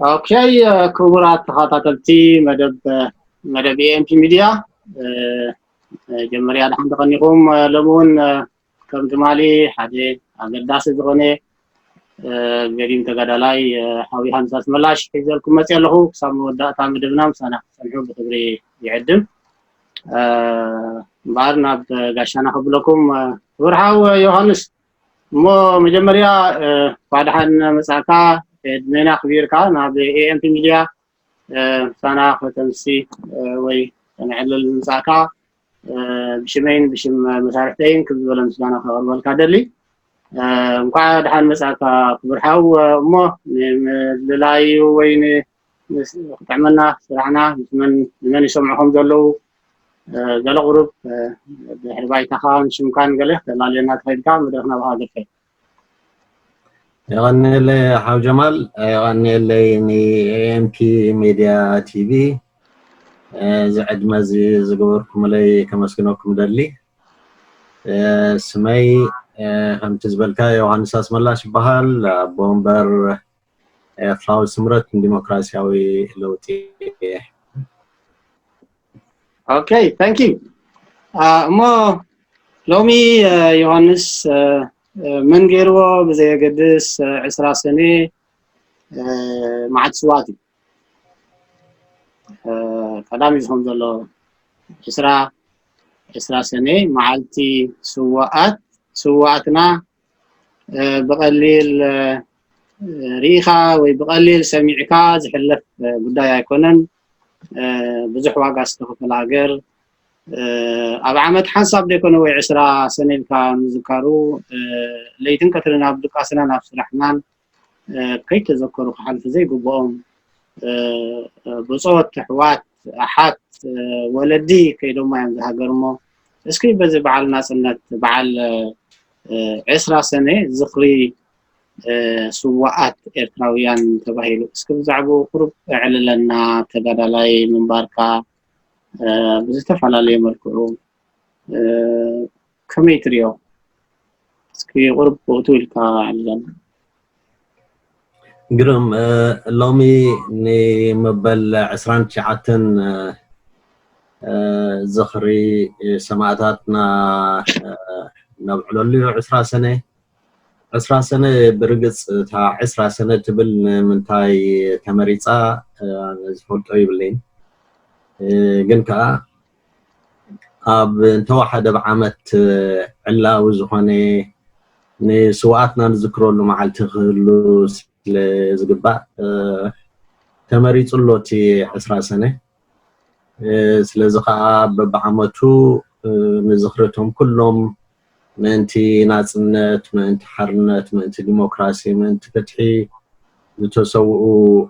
اوكي كبرات تخاطبتي مدب ام بي ميديا جمريا دحن تقنيكم لمون كم جمالي حاجه اقداس زغني غريم تغدالاي حاوي همساس ملاش حيزلكم مصيلخو سام وداتا مدبنا مسانا سمحوا بخبري يعدم بارنا غاشانا خبلكم ورحاو يوحنس مو مجمريا بعدحن مساكا ادمنا خبيركا ناب اي ام بي ميديا سانا ختمسي وي نعلل مساكا بشمين بشم مسارحتين كبزولن سانا خبر كادلي እንኳን ደሃን መጻካ ብርሃው እሞ ለላይ ወይኔ ተዕመና ስራዕና من يسمعهم ዘለው ገለ ግሩፕ በህርባይታ ኻን ሽምካን ገለ ተላልየና ተኸድካ መድረክና በሃገር يغني لي حاو جمال يغني لي ام بي ميديا تي في زعد مازي زغوركم لي كمسكنكم دلي سمي هم تزبلكا يوحنس اسملاش بحال بومبر فلاو سمرت ديمقراطياوي لوتي اوكي ثانك يو مو لومي يوحنس من غيرو بزي قدس 10 سنه مع تسواتي قدام يزهم زلو 10 سنه معلتي سواتنا بقليل ريخا وبقليل سميعكا زحلف قدايا يكونن بزح واقع استخفل هاجر اب عمد حساب ديكون وي 10 سنه كان ذكروا ليتن كثرنا بدقاسنا نفس الرحمن كي تذكروا حلف زي قبوم بصوت تحوات احات ولدي كيدو ما ينزل هاجرمو اسكي بزي بعل ناسنت بعل 10 سنه ذخري سواءات إرتراويان تباهيلو اسكو زعبو قرب اعللنا تبادلاي منباركا بزتفعلالي مركو كميتريو اسكي قرب بوتولكا علنا قرم لومي ني مبل 10 شعاتن زخري سماعاتنا نبعلو 10 سنه 10 سنه برقص تاع 10 سنه تبل منتاي تمريصا زفلطو يبلين جنكا اب توحد بعمت علاو زخوني ني سواتنا نذكرولو معلت خلو زغبا تمريصلوتي 10 سنه سلازخا ببعمتو نذكرتهم كلهم منتي ناصنت منتي حرنت منتي ديمقراسي منتي فتحي نتسوؤوا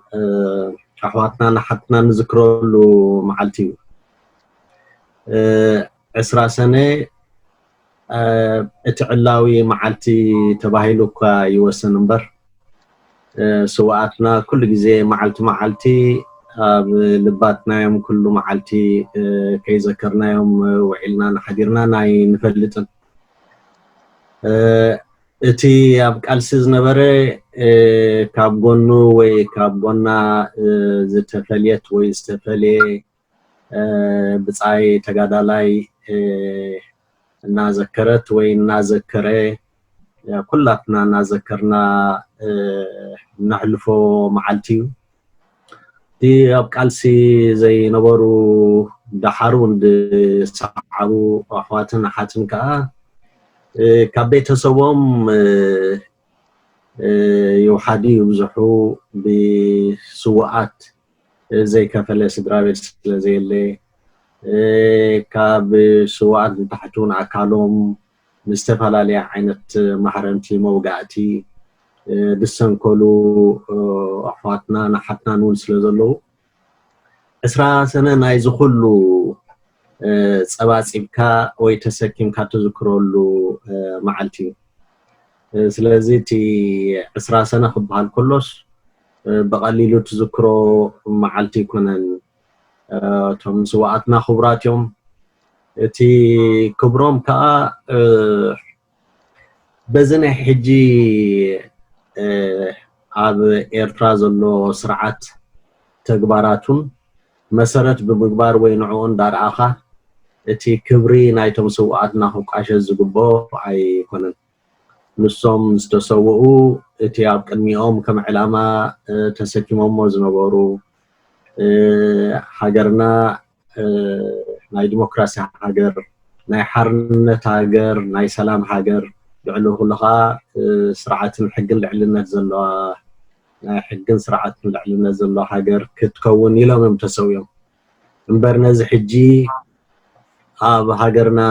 احواتنا نحتنا نذكروا معلتي 10 سنه اتعلاوي معلتي تباهيلوكا يوسن نمبر سواتنا كل غزي معلتي لباتنا يوم كل معلتي كي ذكرنا يوم وعلنا نحضرنا ناي نفلطن اتي اب قالسي زنبره كاب غونو وي كاب غونا زتفليت وي استفلي بصاي تغادالاي نازكرت وي نازكره كلاتنا نازكرنا نحلفو معلتي دي اب قالسي زي نبرو دحرو اند صعبو احواتنا حاتنكا كابيتسوم يوحدي وزحو بسوءات زي كفلس درابيس زي اللي كاب سوءات تحتون عكالهم مستفلالي عينت محرمتي موقعتي دسن كلو احواتنا نحتنا نون سلازلو 10 سنه نايز كله صباصيبكا ወይ ተሰኪምካ ተዝክረሉ ማዓልቲ ስለዚህ ቲ 10 ሰነ ክባል ኩሎስ በቀሊሉ ተዝክሮ ማዓልቲ ይኮነን ቶም ስዋዓትና ክብራትዮም እቲ ክብሮም ካ በዝነ ሕጂ ኣብ ኤርትራ ዘሎ ስርዓት ተግባራቱን መሰረት ብምግባር ወይ ንዕኡን ዳርኣኻ እቲ ክብሪ ናይቶም ሰውኣትና ክቃሸ ዝግብኦ ኣይኮነን ንሶም ዝተሰውኡ እቲ ኣብ ቅድሚኦም ከም ዕላማ ተሰኪሞሞ ዝነበሩ ሃገርና ናይ ዲሞክራሲ ሃገር ናይ ሓርነት ሃገር ናይ ሰላም ሃገር ልዕሊ ኩልኻ ስርዓትን ሕግን ልዕልነት ዘለዋ ናይ ሕግን ስርዓትን ልዕልነት ዘለዋ ሃገር ክትከውን ኢሎም ተሰውዮም እምበር ነዚ ሕጂ ኣብ ሃገርና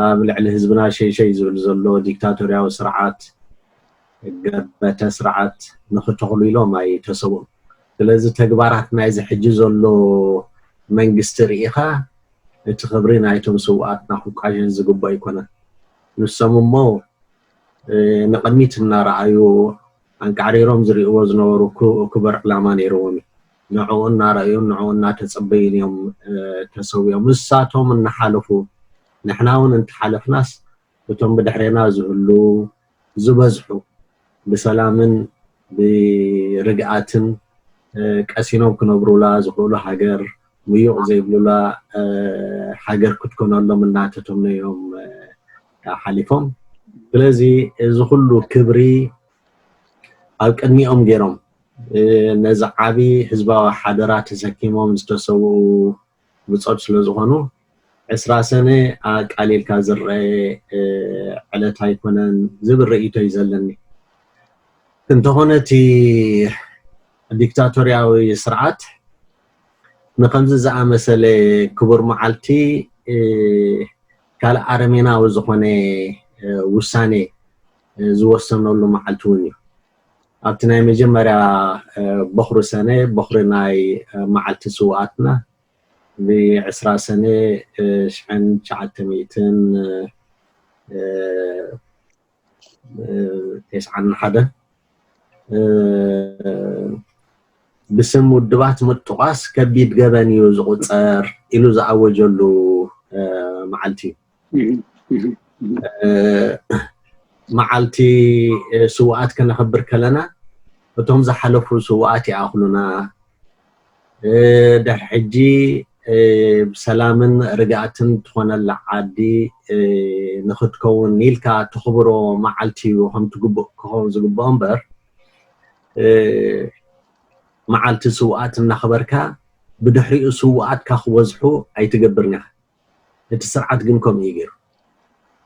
ኣብ ልዕሊ ህዝብና ሸይ ዝብል ዘሎ ዲክታቶርያዊ ስርዓት ገበተ ስርዓት ንኽተኽሉ ኢሎም ኣይተሰውም ስለዚ ተግባራት ናይዚ ሕጂ ዘሎ መንግስቲ ርኢኻ እቲ ክብሪ ናይቶም ሰውኣትና ክቃሸ ዝግብኦ ኣይኮነን ንሶም እሞ ንቕድሚት እናረኣዩ አንቃሪሮም ዝሪእዎ ዝነበሩ ክቡር ዕላማ ነይሮም ንዕኡ እናረኣዩ ንዕኡ እናተጸበዩ እዮም ተሰውዮም ንሳቶም እናሓለፉ ንሕና እውን እንትሓለፍናስ እቶም ብድሕሪና ዝህሉ ዝበዝሑ ብሰላምን ብርግኣትን ቀሲኖም ክነብሩላ ዝኽእሉ ሃገር ምዩቕ ዘይብሉላ ሃገር ክትኮነሎም እናተቶም ነዮም ሓሊፎም ስለዚ እዚ ኩሉ ክብሪ ኣብ ቅድሚኦም ገይሮም ነዚ ዓቢ ህዝባዊ ሓደራ ተሰኪሞም ዝተሰውኡ ብፆት ስለ ዝኾኑ 20 ሰነ ቃሊልካ ዝርአ ዕለት ኣይኮነን ዝብል ርእይቶ እዩ ዘለኒ እንተኾነ እቲ ዲክታቶርያዊ ስርዓት ንከምዚ ዝኣመሰለ ክቡር መዓልቲ ካልእ ኣረሜናዊ ዝኾነ ውሳኔ ዝወሰነሉ መዓልቲ እውን እዩ ኣብቲ ናይ መጀመርያ በኽሪ ሰነ በኽሪ ናይ መዓልቲ ስውኣትና ب20 سنة شحن 991 بسم ودبات متقاس كبيد جبني وزقصر إلو زعوجلو معلتي معلتي سوقات كنا خبر كلنا وتهم زحلفوا سوقات يأخذونا ده حجي بسلامن رجعتن تخونا العادي ناخد كون نيلكا تخبروا معلتي وهم تجبوا كهم زجبوا أمبر معلتي سوقات النخبركا بدحري سوقات كخوزحو أي تجبرنا التسرعات جنكم يجر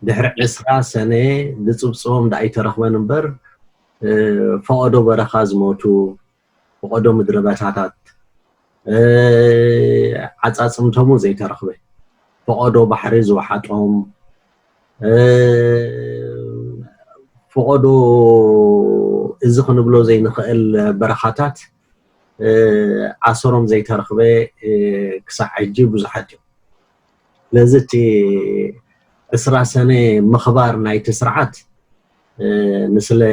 دحر 10 سنة دتصوم دا أي ترخبان أمبر فقدوا برخاز موتو فقدوا مدرباتات عصاصمتهم زي ترخبه فقدوا بحري زوحاتهم فقدوا إذا كانوا بلو زي نخيل برخاتات عصرهم زي ترخبه كساع يجيب وزحاتهم لازتي 10 سنة مخبار نايت سرعات مثل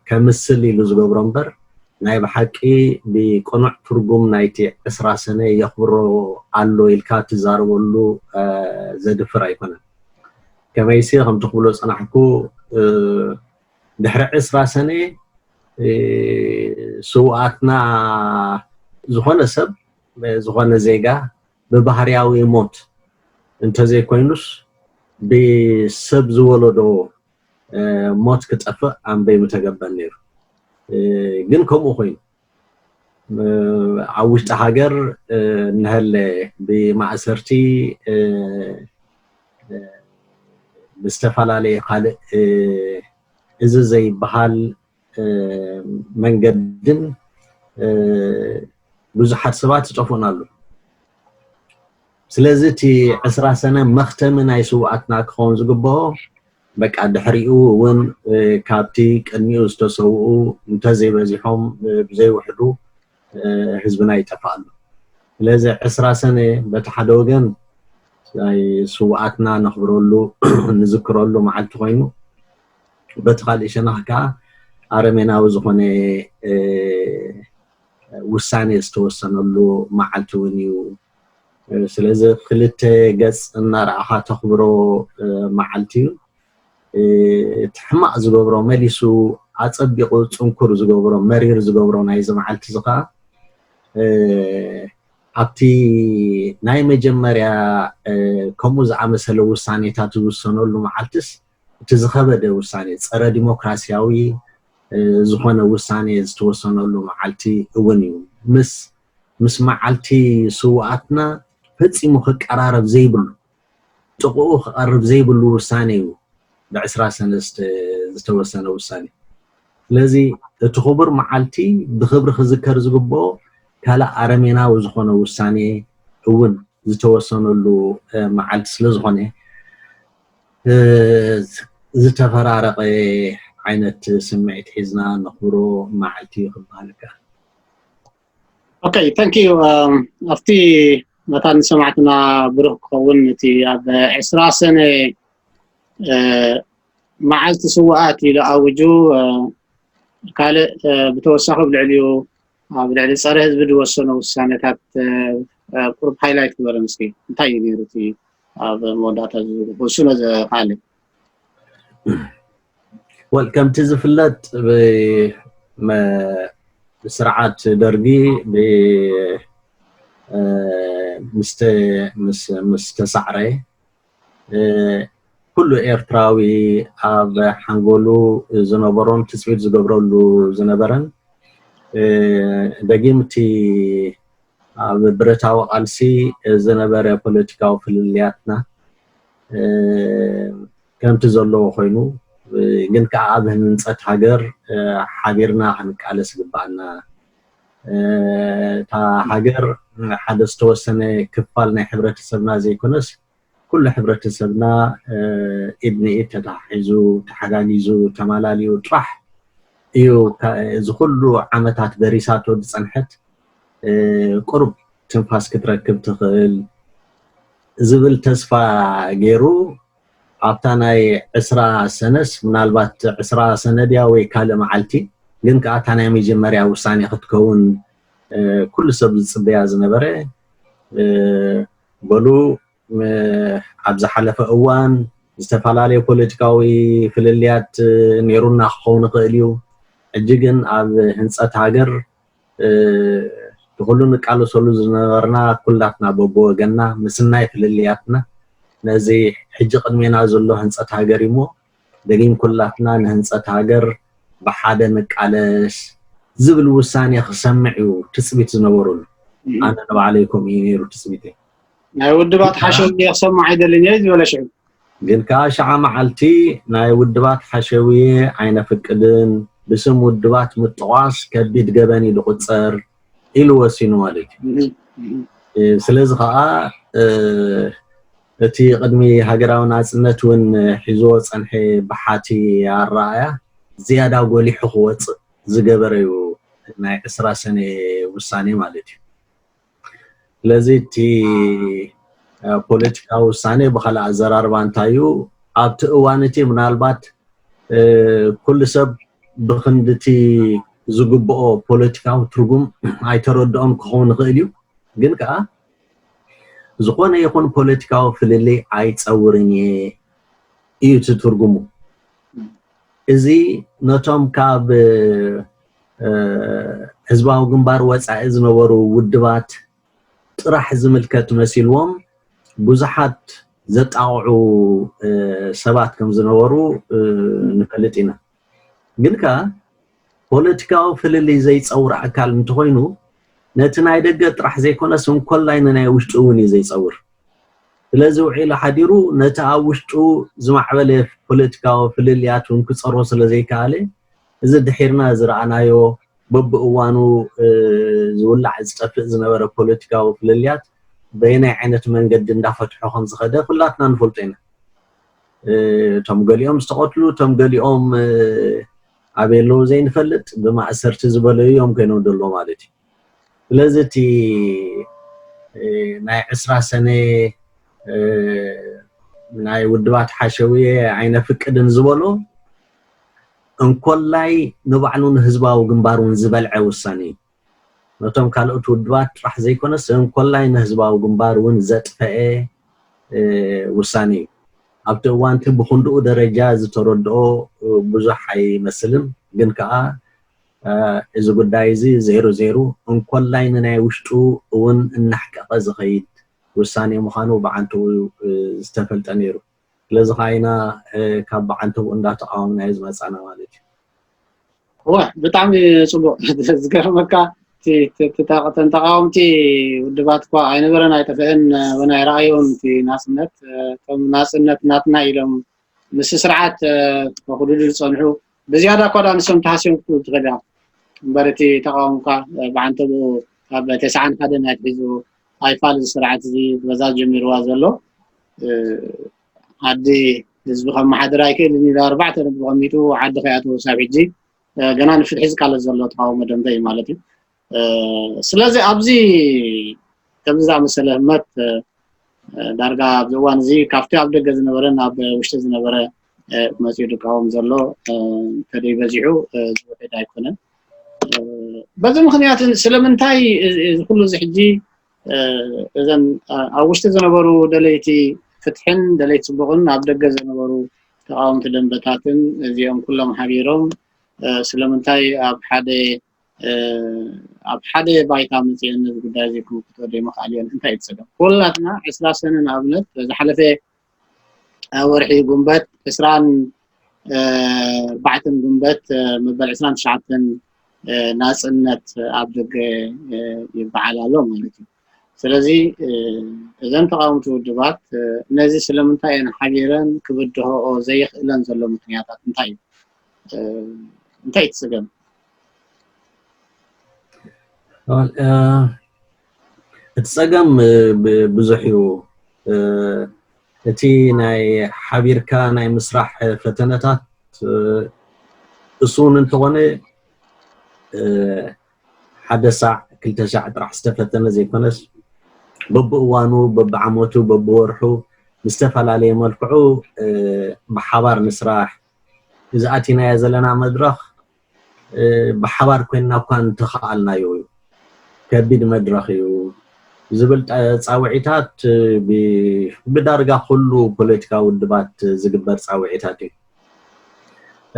كمثل لزغبرمبر ناي بحقي بقنع ترجم نايتي 10 سنة يخبروا علو الكات زارولو زدفر ايكونا كما يصير هم تقبلوا صنحكو دحر 10 سنة سوقاتنا زخونه سب زخونه زيغا ببحرياوي موت انت زي كوينوس بسب زولدو موت كتطفى ام بيمتغبن نير ግን ከምኡ ኮይኑ ኣብ ውሽጢ ሃገር ንህለ ብማእሰርቲ ብዝተፈላለየ ካልእ እዚ ዘይበሃል መንገድን ብዙሓት ሰባት ይጠፍኡናሉ ስለዚ እቲ 10 ሰነ መኽተሚ ናይ ስውኣትና ክኸውን ዝግብኦ በቃ ድሕሪኡ እውን ካብቲ ቅድሚኡ ዝተሰውኡ እንተዘይበዚሖም ብዘይውሕዱ ህዝብና ይጠፋሉ ስለዚ 10 ሰነ በቲ ሓደ ወገን ስውኣትና ነኽብረሉ ንዝክረሉ መዓልቲ ኮይኑ በቲ ካልእ ሸነኽ ከዓ ኣረሜናዊ ዝኾነ ውሳኔ ዝተወሰነሉ መዓልቲ እውን እዩ ስለዚ ክልተ ገጽ እናረኣኻ ተኽብሮ መዓልቲ እዩ تحمق زغبرو مليسو ኣጸቢቑ ጽንኩር ዝገብሮ መሪር ዝገብሮ ናይ ዝመዓልቲ ዝኻ ኣብቲ ናይ መጀመርያ ከምኡ ዝኣመሰለ ውሳኔታት ዝውሰነሉ መዓልትስ እቲ ዝኸበደ ውሳኔ ጸረ ዲሞክራሲያዊ ዝኾነ ውሳኔ ዝተወሰነሉ መዓልቲ እውን እዩ ምስ መዓልቲ ስውኣትና ፈጺሙ ክቀራረብ ዘይብሉ ጥቕኡ ክቐርብ ዘይብሉ ውሳኔ እዩ ብ23 ዝተወሰነ ውሳኔ ስለዚ እቲ ክቡር መዓልቲ ብክብሪ ክዝከር ዝግብኦ ካልእ ኣረሜናዊ ዝኾነ ውሳኔ እውን ዝተወሰነሉ መዓልቲ ስለ ዝኾነ ዝተፈራረቀ ዓይነት ስምዒት ሒዝና ነኽብሮ መዓልቲ ክበሃል ይከኣል። Okay, thank you. ኣፍቲ መታን ሰማዕትና ብሩኽ ክኸውን እቲ ኣብ 20 ሰነ መዓልቲ ስውኣት ኢሉ ኣውጁ ካልእ ብተወሳኺ ብልዕሊኡ ኣብ ልዕሊ ፀረ ህዝቢ ዝወሰኑ ውሳኔታት ቁርብ ሃይላይት ክበረ ምስኪ እንታይ እዩ ነይሩ እቲ ኣብ መወዳእታ ዝወስኖ ዝኻለ ከምቲ ዝፍለጥ بسرعات درجي ب مستسعري كل إيرتراوي أب حنقولو زنبرون تسويت زجبرولو زنبرن دقيمتي أب برتاو قالسي زنبرة بوليتيكاو في اللياتنا كم تزلوا خينو جن كعابه ننسات حجر حجرنا هنكالس جبعنا تا حجر حدث توسنا كفالنا حبرة السبنا زي كنس كل حبرة السبنا ابني تتحيزو تحجانيزو تمالاليو طرح يو زخلو عمتات بريساتو بصنحت قرب تنفاس كتركب تخيل زبل تسفى غيرو أبتناي 10 سنس منالبات 10 سنة ديا ويكال معلتي لأنك أتناي مجمريا وساني تكون كل سبب صبيا زنبرة بلو عبز حلف أوان استفعالي بوليتيكاوي فلليات نيرونا خون قليو الجيجن أب هنسات هاجر تقولون قالوا سولو زنبرنا كلاتنا بوبو جنا مسناي فللياتنا نزي حج قدمينا زلو هنصت هاجر يمو دقيم كلاتنا نهنصت هاجر بحاده مقالش زبل وساني خسمعيو تثبيت زنبرون انا نبع عليكم ينيرو تثبيتي ناي ودبات حشوي يخسمع يدلنيز ولا شعب جن كاشعه معلتي ناي ودبات حشوي عين فقدن بسم ودبات متواس كبيد جبني لقصر الى وسينو مالك سلازي خا እቲ ቅድሚ ሃገራዊ ናጽነት ውን ሒዞ ጸንሐ ብሓቲ ኣራያ ዝያዳ ጎሊሑ ክወጽእ ዝገበረ እዩ ናይ 20 ሰነ ውሳኔ ማለት እዩ ስለዚ እቲ ፖለቲካዊ ውሳኔ ብኻልእ ኣዘራርባ እንታይ እዩ ኣብቲ እዋን እቲ ምናልባት ኩሉ ሰብ ብኽንድቲ ዝግብኦ ፖለቲካዊ ትርጉም ኣይተረድኦም ክኸውን ይኽእል እዩ ግን ከዓ ዝኾነ ይኹን ፖለቲካዊ ፍልልይ ኣይጸውርኝ እዩ ትርጉሙ እዚ ነቶም ካብ ህዝባዊ ግንባር ወጻኢ ዝነበሩ ውድባት ጥራሕ ዝምልከት መሲልዎም ብዙሓት ዘጣውዑ ሰባት ከም ዝነበሩ ንፈልጥ ኢና ግን ከዓ ፖለቲካዊ ፍልልይ ዘይጸውር ኣካል እንተኾይኑ ነቲ ናይ ደገ ጥራሕ ዘይኮነስ እንኮላይ ናይ ውሽጡ እውን ዘይጸውር ስለዚ ውዒሉ ሓዲሩ ነቲ ኣብ ውሽጡ ዝማዕበለ ፖለቲካዊ ፍልልያት እውን ክጸርዎ ስለዘይከኣለ እዚ ድሒርና ዝረኣናዮ በብእዋኑ ዝውላዕ ዝጠፍእ ዝነበረ ፖለቲካዊ ፍልልያት በየናይ ዓይነት መንገዲ እንዳፈትሑ ከም ዝኸደ ኩላትና ንፈልጦ ኢና ቶም ገሊኦም ዝተቐትሉ ቶም ገሊኦም ኣበሎ ዘይንፈልጥ ብማእሰርቲ ዝበለዩ እዮም ኮይኖም ደሎ ማለት እዩ ስለዚህ ናይ 20 ሰነ ናይ ውድባት ሓሸውየ ዓይነ ፍቅድን ዝበሎ እንኮላይ ንባዕሉን ህዝባዊ ግንባሩን ዝበልዐ ውሳኔ ነቶም ካልኦት ውድባት ጥራሕ ዘይኮነስ እንኮላይ ንህዝባዊ ግንባሩን ዘጥፈአ ውሳኔ ኣብቲ እዋንቲ ብኹንድኡ ደረጃ ዝተረድኦ ብዙሕ ኣይመስልን ግን ከዓ እዚ ጉዳይ እዚ 00 እንኳን ላይን ናይ ውሽጡ እውን እናሕቀቀ ዝኸይድ ውሳኔ ምዃኑ ብዓንቱ ዝተፈልጠ ነይሩ ስለዚ ኸይና ካብ ብዓንቱ እንዳተቃወምና ዝመጻና ማለት እዩ ብጣዕሚ ጽቡቕ ዝገርመካ ተቃወምቲ ውድባት እኳ ኣይነበረን ኣይተፈአን ወናይ ረኣዮም እቲ ናጽነት ከም ናጽነት ናትና ኢሎም ምስ ስርዓት ከኽዱዱ ዝጸንሑ ብዝያዳ እኳ ንሶም ተሃስዮም ትኸዳ እምበረቲ ተቃወምካ ብዓንተቡ ካብ 91 ናይ ሒዙ ኣይፋል ስርዓት እዚ በዛ ጀሚርዋ ዘሎ ዓዲ ህዝቢ ከመሓደር ኣይክእልን ኢሉ 4 ነጥቢ ቀሚጡ ዓዲ ከያቱ ሳብ ሕጂ ገና ንፍትሒ ዝቃለ ዘሎ ተቃውሞ ደንበይ ማለት እዩ ስለዚ ኣብዚ ከምዛ መሰለ ህመት ዳርጋ ብዝዋን እዚ ካፍቲ ኣብ ደገ ዝነበረ ናብ ውሽጢ ዝነበረ መፅኡ ድቃወም ዘሎ ከደይ በዚሑ ዝውሕድ ኣይኮነን በዚ ምክንያት ስለምንታይ ኩሉ ዝሕጂ እዘን ኣብ ውሽጢ ዝነበሩ ደለይቲ ፍትሕን ደለይቲ ጽቡቕን ኣብ ደገ ዝነበሩ ተቃወምቲ ደንበታትን እዚኦም ኩሎም ሓቢሮም ስለምንታይ ኣብ ሓደ ባይታ መፅአን እዚ ጉዳይ እዚ ክውክቶ ደይመኽኣልየን እንታይ ይትሰገም ኩላትና 20 ሰነ ንኣብነት ዝሓለፈ ወርሒ ጉንበት 24 ጉንበት መበል 29 ናጽነት ኣብ ደገ ይበዓል ኣሎ ማለት እዩ ስለዚ እዘን ተቃውምቲ ውድባት ነዚ ስለምንታይ ሓቢረን ክብድሆኦ ዘይኽእለን ዘሎ ምክንያታት እንታይ እንታይ ይትሰገም እትጸገም ብዙሕ እዩ እቲ ናይ ሓቢርካ ናይ ምስራሕ ፈተነታት እሱን እንትኾነ ሓደ ሳዕ 2 ሳዕ ጥራሕ ዝተፈተነ ዘይኮነስ በብእዋኑ በብዓመቱ በብወርሑ ብዝተፈላለየ መልክዑ ብሓባር ምስራሕ እዚ ኣቲናዮ ዘለና መድረኽ ብሓባር ኮይንና እኳ እንተኸኣልናዮ እዩ ከቢድ መድረኽ እዩ ዝብል ጻውዒታት ብዳርጋ ኩሉ ፖለቲካዊ ውድባት ዝግበር ጻውዒታት እዩ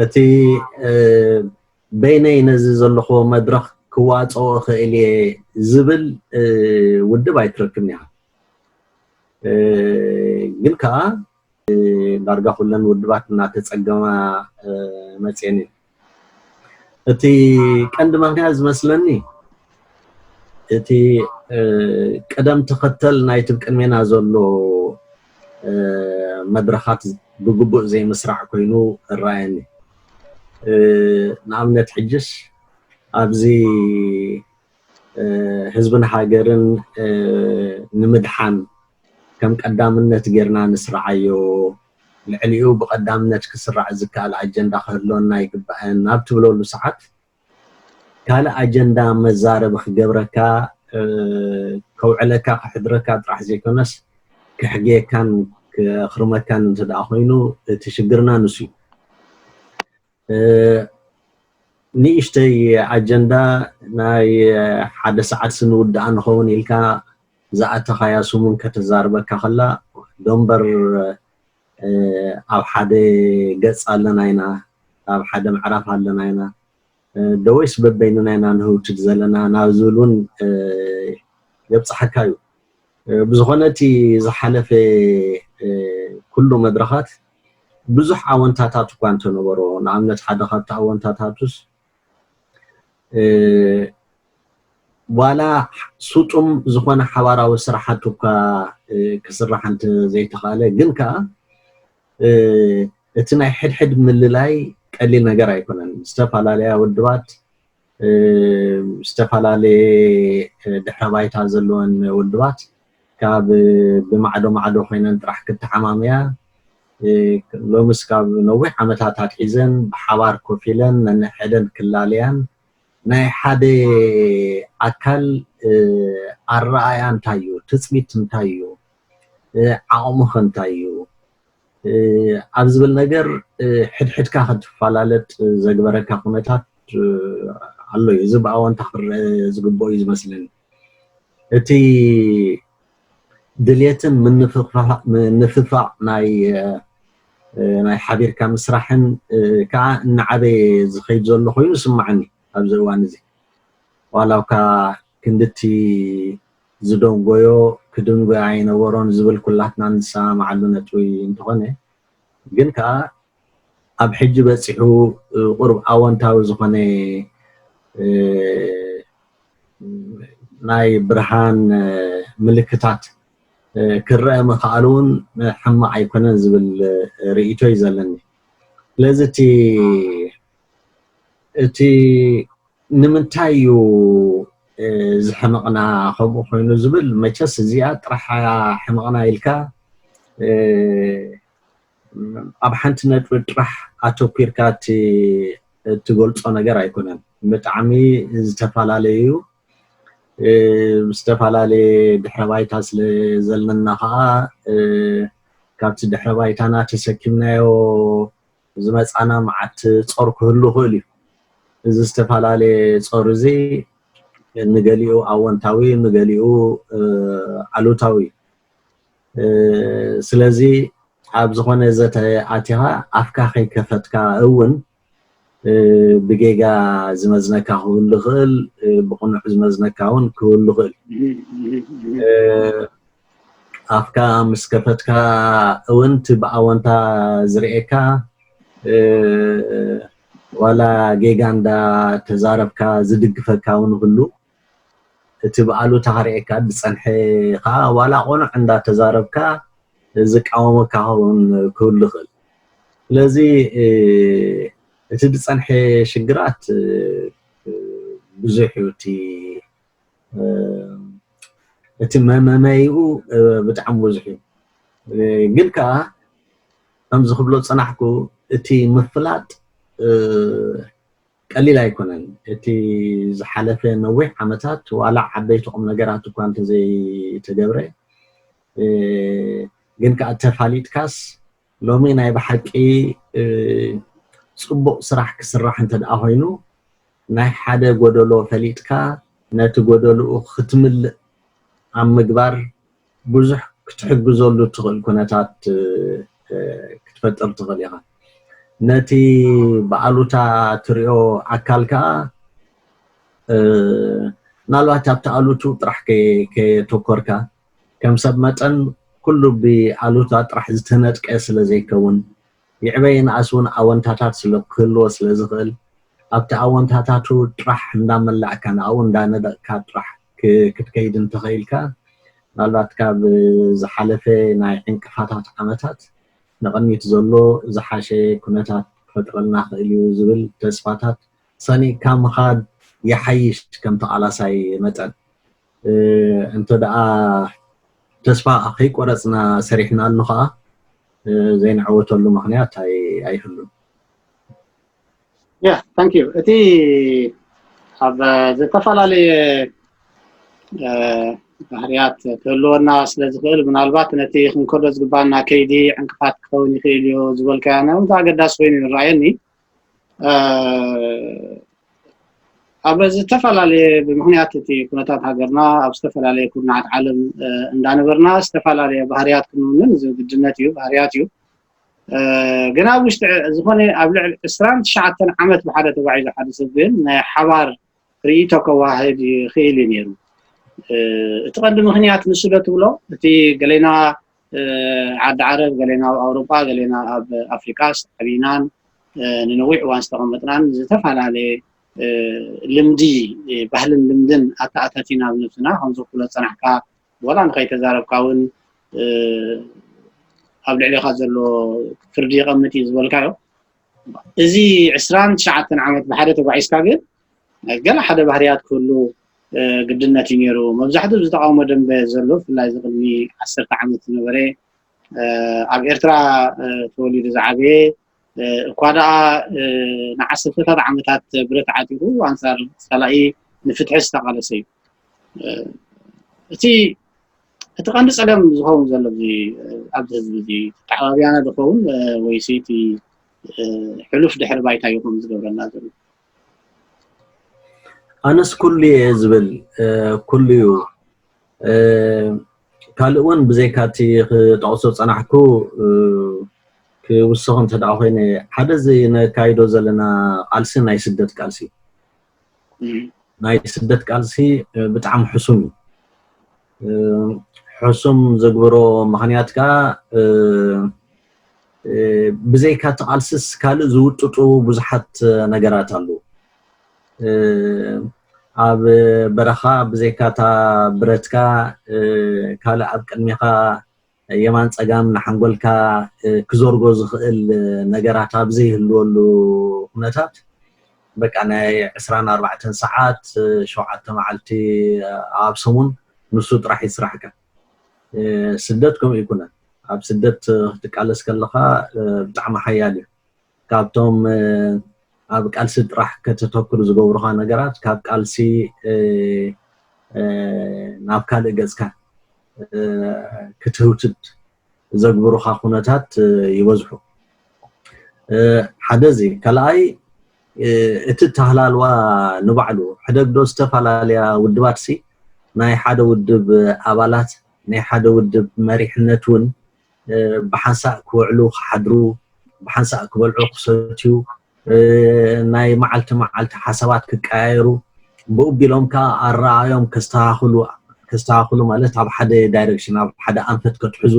እቲ በይነይ ነዚ ዘለኹ መድረኽ ክዋፅኦ ክእል ዝብል ውድብ ኣይትረክብን ኢኻ ግን ከዓ ዳርጋ ኩለን ውድባት እናተጸገማ መፅአን እዩ እቲ ቀንዲ ምክንያት ዝመስለኒ እቲ ቀደም ተኸተል ናይቲ ቅድሜና ዘሎ መድረኻት ብግቡእ ዘይምስራዕ ኮይኑ እራየኒ ንኣብነት ሕጅስ ኣብዚ ህዝብን ሃገርን ንምድሓን ከም ቀዳምነት ጌርና ንስራዓዮ ልዕሊኡ ብቀዳምነት ክስራዕ ዝከኣል ኣጀንዳ ክህልወና ይግባአን ናብ ትብለሉ ሰዓት ካልእ ኣጀንዳ መዛረብ ክገብረካ ከውዕለካ ክሕድረካ ጥራሕ ዘይኮነስ ክሕግየካን ክኽርመካን እንትደኣ ኮይኑ እቲ ሽግርና ንሱ ንእሽተይ ኣጀንዳ ናይ ሓደ ሰዓት ስንውድኣ ንኸውን ኢልካ ዝኣተኻያ ስሙን ከተዛርበካ ከላ ደንበር ኣብ ሓደ ገጽ ኣለና ኢና ኣብ ሓደ ምዕራፍ ኣለና ኢና ደወይስ በበይንና ኢና ንህውትድ ዘለና ናብ ዝብሉን የብፅሐካ እዩ ብዝኾነ እቲ ዝሓለፈ ኩሉ መድረኻት ብዙሕ ኣወንታታት እኳ እንተነበሮ ንኣብነት ሓደ ካብቲ ኣወንታታቱስ ዋላ ሱጡም ዝኾነ ሓባራዊ ስራሓት እኳ ክስራሕ እንተ ዘይተኻለ ግን ከዓ እቲ ናይ ሕድሕድ ምልላይ ቀሊል ነገር ኣይኮነን ዝተፈላለያ ውድባት ዝተፈላለየ ድሕረ ባይታ ዘለወን ውድባት ካብ ብማዕዶ ማዕዶ ኮይነን ጥራሕ ክትሓማምያ ሎምስ ካብ ነዊሕ ዓመታታት ሒዘን ብሓባር ኮፍ ኢለን ነንሕደን ክላለያን ናይ ሓደ ኣካል ኣረኣያ እንታይ እዩ ትፅቢት እንታይ እዩ ዓቕሙኸ እንታይ እዩ ኣብ ዝብል ነገር ሕድሕድካ ክትፈላለጥ ዘግበረካ ኩነታት ኣሎ እዩ እዚ ብኣወንታ ክርአ ዝግብኦ እዩ ዝመስለኒ እቲ ድልየትን ምንፍፋዕ ናይ ናይ ሓቢርካ ምስራሕን ከዓ ንዓበይ ዝኸይድ ዘሎ ኮይኑ ስማዕኒ ኣብዚ እዋን እዚ ዋላውካ ክንድቲ ዝደንጎዮ ክድንጎዮ ኣይነበሮን ዝብል ኩላትና ንሰማዓሉ ነጥቢ እንትኾነ ግን ከዓ ኣብ ሕጂ በፂሑ ቁርብ ኣወንታዊ ዝኾነ ናይ ብርሃን ምልክታት ክረአ ምኽኣሉ እውን ሕማቕ ኣይኮነን ዝብል ርእይቶ እዩ ዘለኒ ስለዚ እቲ ንምንታይ እዩ ዝሕመቕና ከምኡ ኮይኑ ዝብል መቸስ እዚኣ ጥራሕ ሕመቕና ኢልካ ኣብ ሓንቲ ነጥቢ ጥራሕ ኣተኲርካ እትገልጾ ነገር ኣይኮነን ብጣዕሚ ዝተፈላለዩ ዝተፈላለዩ ድሕረ ባይታ ስለ ዘለና ከዓ ካብቲ ድሕረ ባይታና ተሰኪምናዮ ዝመፃና መዓት ጾር ክህሉ ይኽእል እዩ እዚ ዝተፈላለዩ ጾር እዚ ንገሊኡ ኣወንታዊ ንገሊኡ ዓሉታዊ ስለዚ ኣብ ዝኾነ ዘተ ኣቲኻ ኣፍካ ከይከፈትካ እውን ብጌጋ ዝመዝነካ ክህሉ ይኽእል ብቑኑዕ ዝመዝነካ እውን ክህሉ ይኽእል ኣፍካ ምስ ከፈትካ እውን እቲ ብኣወንታ ዝርኤካ ዋላ ጌጋ እንዳተዛረብካ ዝድግፈካ እውን ይህሉ እቲ ብኣሉታ ክርኤካ ዝፀንሐ ከዓ ዋላ ቁኑዕ እንዳተዛረብካ ዝቃወመካ እውን ክህሉ ይኽእል ስለዚ እቲ ዝፀንሐ ሽግራት ብዙሕ እዩ እቲ መመይኡ ብጣዕሚ ብዙሕ እዩ ግን ከዓ ከምዚ ክብሎ ፀናሕኩ እቲ ምፍላጥ ቀሊል ኣይኮነን እቲ ዝሓለፈ ነዊሕ ዓመታት ዋላ ዓበይቲ ቁም ነገራት እኳ እንተዘይተገብረ ግን ከዓ ተፋሊጥካስ ሎሚ ናይ ብሓቂ ጽቡቕ ስራሕ ክስራሕ እንተደኣ ኮይኑ ናይ ሓደ ጎደሎ ፈሊጥካ ነቲ ጎደሎኡ ክትምልእ ኣብ ምግባር ብዙሕ ክትሕግዘሉ ትኽእል ኩነታት ክትፈጥር ትኽእል ኢኻ ነቲ ብኣሉታ ትሪኦ ኣካል ከዓ ምናልባት ኣብቲ ኣሉቱ ጥራሕ ከየተኮርካ ከም ሰብ መጠን ኩሉ ብኣሉታ ጥራሕ ዝተነጥቀ ስለ ዘይከውን ይዕበይ ንኣስ እውን ኣወንታታት ስለ ክህልዎ ስለ ዝኽእል ኣብቲ ኣወንታታቱ ጥራሕ እንዳመላእካ ናብኡ እንዳነደቕካ ጥራሕ ክትከይድ እንተኽኢልካ ምናልባት ካብ ዝሓለፈ ናይ ዕንቅፋታት ዓመታት ንቕድሚት ዘሎ ዝሓሸ ኩነታት ክፈጥረልና ክእል እዩ ዝብል ተስፋታት ሰኒቕካ ምኻድ ይሓይሽ ከም ተቓላሳይ መጠን እንተደኣ ተስፋ ከይቆረፅና ሰሪሕና ኣሉ ከዓ ዘይንዕወተሉ ምክንያት ኣይህሉን thank you እቲ ኣብ ዝተፈላለዩ ባህርያት ክህልወና ስለ ዝኽእል ምናልባት ነቲ ክንከዶ ዝግባአና ከይዲ ዕንቅፋት ክኸውን ይኽእል እዩ ዝበልካዮ ናውን ኣገዳሲ ኮይኑ ይረኣየኒ ኣብ ዝተፈላለዩ ብምክንያት እቲ ኩነታት ሃገርና ኣብ ዝተፈላለዩ ኩናት ዓለም እንዳነበርና ዝተፈላለዩ ባህርያት ክንውንን ዝግድነት እዩ ባህርያት እዩ ግን ኣብ ውሽጢ ዝኾነ ኣብ ልዕሊ 29 ዓመት ብሓደ ተባዒሉ ሓደ ሰብ ግን ናይ ሓባር ርእይቶ ከዋህድ ይኽእል እዩ ነይሩ እቲ ቀንዲ ምክንያት ንሱ ዶ ትብሎ እቲ ገሌና ዓዲ ዓረብ ገሌና ኣብ ኣውሮፓ ገሌና ኣብ ኣፍሪካስ ዓቢናን ንነዊሕ እዋን ዝተቐመጥናን ዝተፈላለዩ ልምዲ ባህልን ልምድን ኣተኣታቲና ብነፍስና ከምዚ ኩሎ ፀናሕካ ወላ ንከይተዛረብካ እውን ኣብ ልዕሊኻ ዘሎ ፍርዲ ይቐምጥ እዩ ዝበልካዮ እዚ 29 ዓመት ብሓደ ተጓዒዝካ ግን ገለ ሓደ ባህርያት ክህሉ ግድነት እዩ ነይሩ መብዛሕትኡ ዝተቃውሞ ደንበ ዘሎ ብፍላይ ዝቅድሚ 10 ዓመት ዝነበረ ኣብ ኤርትራ ተወሊዱ ዝዓበየ እኳ ደኣ ንዓሰርተታት ዓመታት ብረት ዓጢቑ ኣንሳር ፀላኢ ንፍትሒ ዝተቃለሰ እዩ እቲ ቀንዲ ፀገም ዝኸውን ዘሎ ኣብዚ ህዝቢ እዚ ተዓባብያና ዝኸውን ወይስ እቲ ሕሉፍ ድሕረ ባይታ ይኹም ዝገብረና ዘሎ ኣነስ ኩሉ ዝብል ኩሉ እዩ ካልእ እውን ብዘይካ እቲ ክጠቕሶ ፀናሕኩ وسخن تدعوين حدا زي نكايدو زلنا قالسي ناي سدت قالسي ناي سدت قالسي بتعم حسومي حسوم زغبرو مخنياتكا بزيكا تقالسس كالو زوططو بزحت نغرات አሉ ኣብ በረኻ بزيكا تا برتكا كال ኣብ ቅድሚኻ የማን ጸጋም ንሓንጎልካ ክዞርጎ ዝኽእል ነገራት ኣብ ዘይህልወሉ ሁነታት በቃ ናይ 24 ሰዓት 7 መዓልቲ ኣብ ሰሙን ንሱ ጥራሕ ይስራሕካ ስደት ከም ይኩና ኣብ ስደት ክትቃለስ ከለኻ ብጣዕሚ ሓያል እዩ ካብቶም ኣብ ቃልሲ ጥራሕ ከተተክሩ ዝገብሩኻ ነገራት ካብ ቃልሲ ናብ ካልእ ገጽካ ክትህውትድ ዘግብሩኻ ኩነታት ይበዝሑ ሓደዚ ካልኣይ እቲ ተህላልዋ ንባዕሉ ሕደግዶ ዝተፋላለያ ውድባትሲ ናይ ሓደ ውድብ ኣባላት ናይ ሓደ ውድብ መሪሕነት ውን ብሓንሳእ ክውዕሉ ክሓድሩ ብሓንሳእ ክበልዑ ክሰትዩ ናይ መዓልቲ መዓልቲ ሓሳባት ክቀያየሩ ብኡቢሎም ካ ኣረኣዮም ከስተኻኽሉ ማለት ኣብ ሓደ ዳይሬክሽን ኣብ ሓደ ኣንፈት ከትሕዙ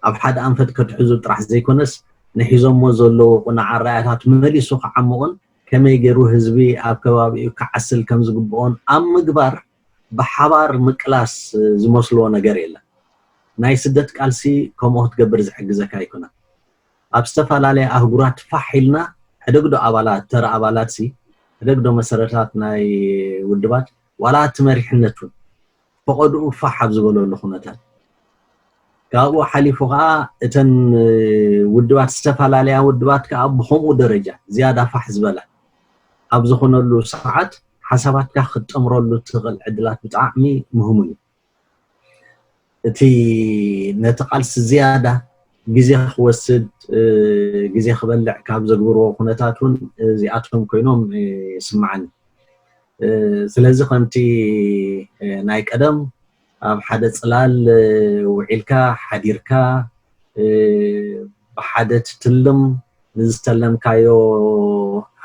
ኣብ ሓደ ኣንፈት ከትሕዙ ጥራሕ ዘይኮነስ ንሒዞሞ ዘለዉ ቁናዕ ኣረኣያታት መሊሱ ክዓምቑን ከመይ ገይሩ ህዝቢ ኣብ ከባቢኡ ክዓስል ከም ዝግብኦን ኣብ ምግባር ብሓባር ምቅላስ ዝመስሎ ነገር የለን ናይ ስደት ቃልሲ ከምኡ ክትገብር ዝሕግዘካ ይኩና ኣብ ዝተፈላለዩ ኣህጉራት ፋሒልና ሕደግዶ ኣባላት ተራ ኣባላትሲ ሕደግዶ መሰረታት ናይ ውድባት ዋላ ትመሪሕነቱ ፈቀድኡ ፋሕ ኣብ ዝበለሉ ኩነታት ካብኡ ሓሊፉ ከዓ እተን ውድባት ዝተፈላለዩ ውድባት ከዓ ብከምኡ ደረጃ ዝያዳ ፋሕ ዝበላ ኣብ ዝኾነሉ ሰዓት ሓሳባትካ ክትጠምረሉ ትኽእል ዕድላት ብጣዕሚ ምሁሙን እቲ ነቲ ቃልሲ ዝያዳ ግዜ ክወስድ ግዜ ክበልዕ ካብ ዘግብሮ ኩነታት ውን እዚኣቶም ኮይኖም ይስማዓኒ ስለዚ ከምቲ ናይ ቀደም ኣብ ሓደ ጽላል ውዒልካ ሓዲርካ ብሓደ ትልም ንዝተለምካዮ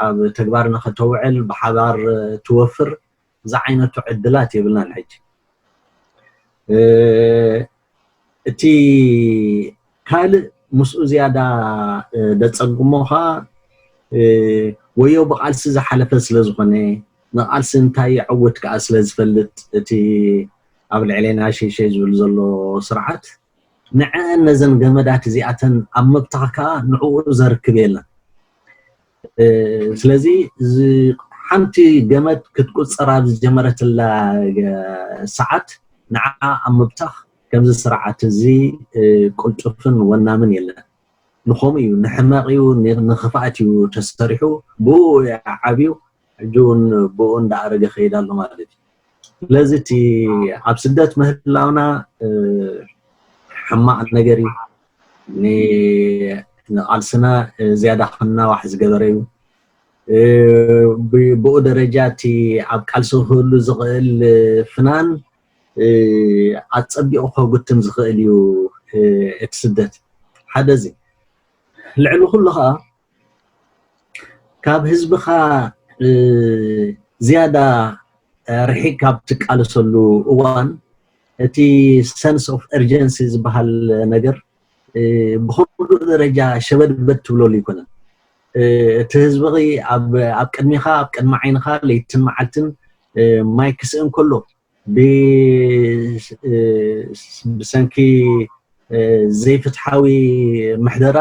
ኣብ ተግባር ንኽተውዕል ብሓባር ትወፍር ዛ ዓይነቱ ዕድላት የብልናን ሕጂ እቲ ካልእ ምስኡ ዝያዳ ደጸጉሞኻ ወዮ ብቃልሲ ዝሓለፈ ስለዝኾነ ንቃልሲ እንታይ ይዕውት ከዓ ስለዝፈልጥ እቲ ኣብ ልዕሌና ሸይሸይ ዝብል ዘሎ ስርዓት ንዕአን ነዘን ገመዳት እዚኣተን ኣብ መብታኽካ ንዕኡ ዘርክብ የለን ስለዚ ሓንቲ ገመድ ክትቁፅር ኣብ ዝጀመረትላ ሰዓት ንዓ ኣብ መብታኽ ከምዚ ስርዓት እዚ ቁልጡፍን ወናምን የለን ንኸምኡ እዩ ንሕማቕ እዩ ንኽፋኣት እዩ ተሰሪሑ ብኡ ዓብዩ ሕጂውን ብኡ እንዳኣረገ ኸይድ ኣሎ ማለት እዩ ስለዚ እቲ ኣብ ስደት ምህላውና ሕማቕ ነገር እዩ ንቃልስና ዝያዳ ክናዋሕ ዝገበረ እዩ ብኡ ደረጃ እቲ ኣብ ቃልሲ ክህሉ ዝኽእል ፍናን ኣፀቢቑ ከጉትን ዝኽእል እዩ እቲ ስደት ሓደዚ ልዕሊ ኩሉ ከዓ ካብ ህዝብኻ ዝያዳ ርሒቅ ካብ ትቃለሰሉ እዋን እቲ sense of urgency ዝበሃል ነገር ብኹሉ ደረጃ ሸበድበት ትብለሉ ይኮነን እቲ ህዝቢ ኣብ ቅድሚኻ ኣብ ቅድሚ ዓይንኻ ለይትን መዓልትን ማይ ክስእን ከሎ ብሰንኪ ዘይፍትሓዊ ምሕደራ